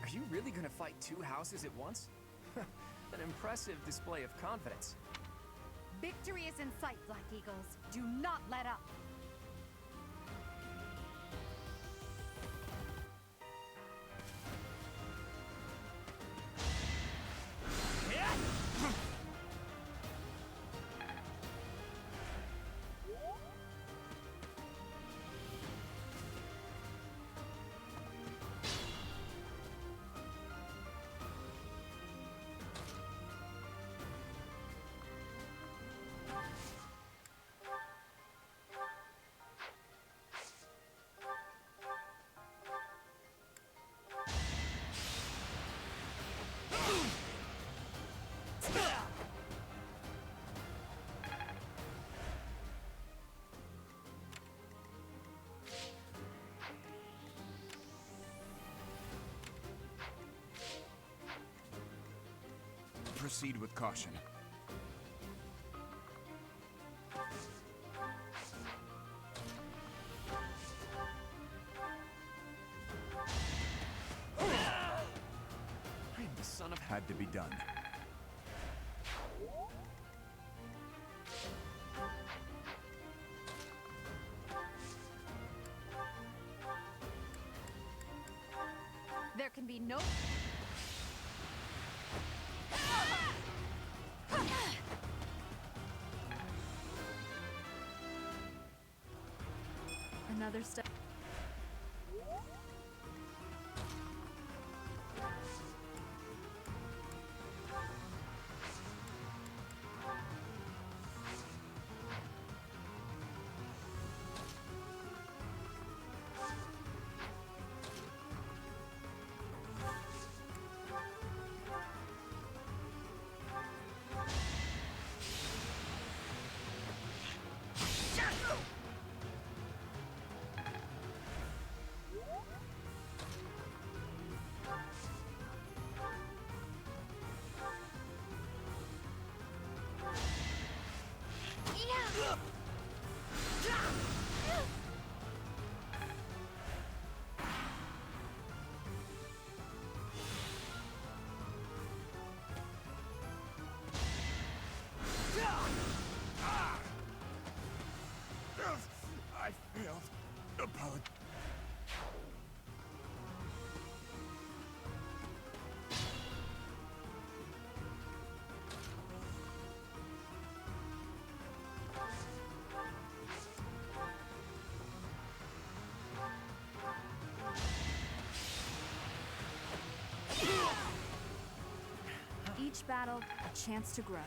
Are you really gonna fight two houses at once? An impressive display of confidence. Victory is in sight, Black Eagles. Do not let up. Proceed with caution. I am the son of... Had to be done. There can be no... Another step. I failed. Apologies. Each battle, a chance to grow.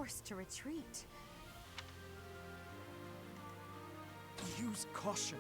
forced to retreat. Use caution.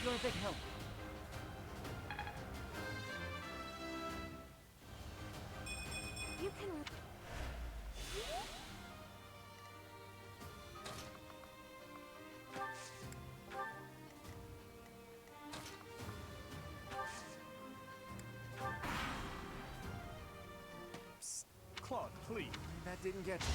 You're a big help. You can... Psst. Claude, please. That didn't get you.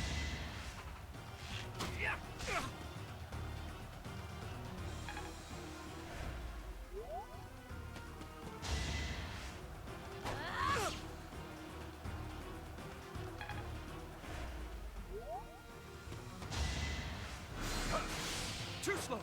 Too slow.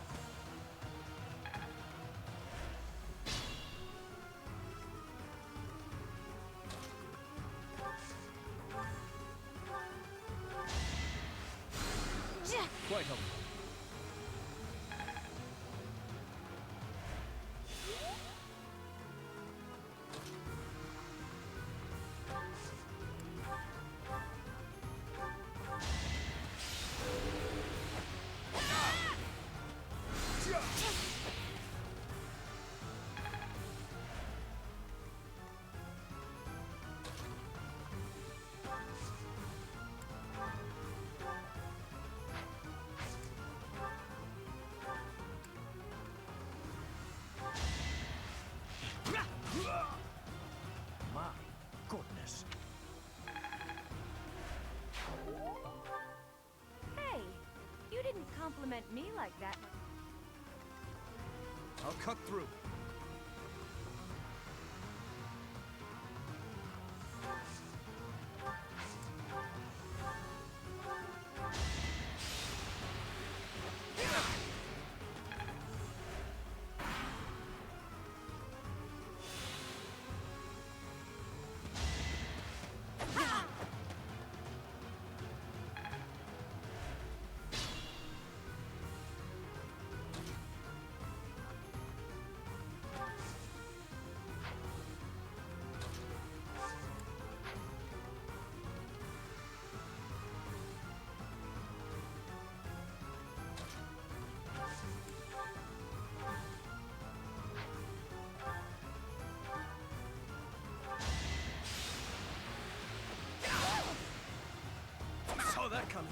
Quite helpful. My goodness. Hey, you didn't compliment me like that. I'll cut through. Saw that coming.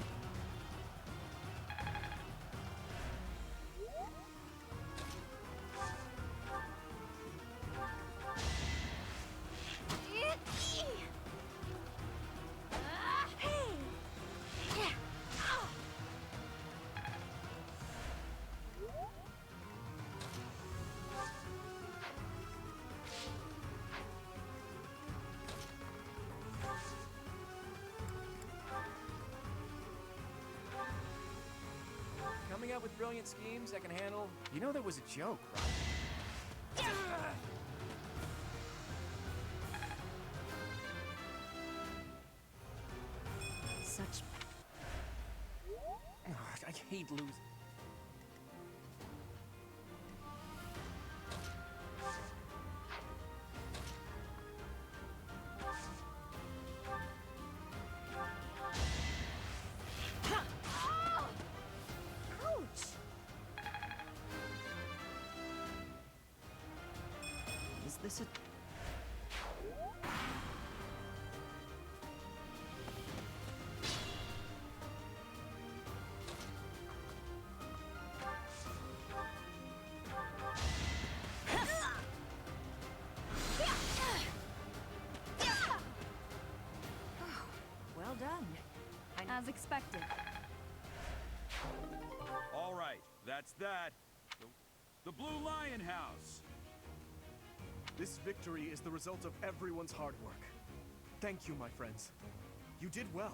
Coming up with brilliant schemes that can handle... You know that was a joke, right? Such... I hate losing. Is this a... Well done. As expected. All right, that's that. The Blue Lion House. This victory is the result of everyone's hard work. Thank you, my friends. You did well.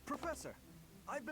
Professor, I've been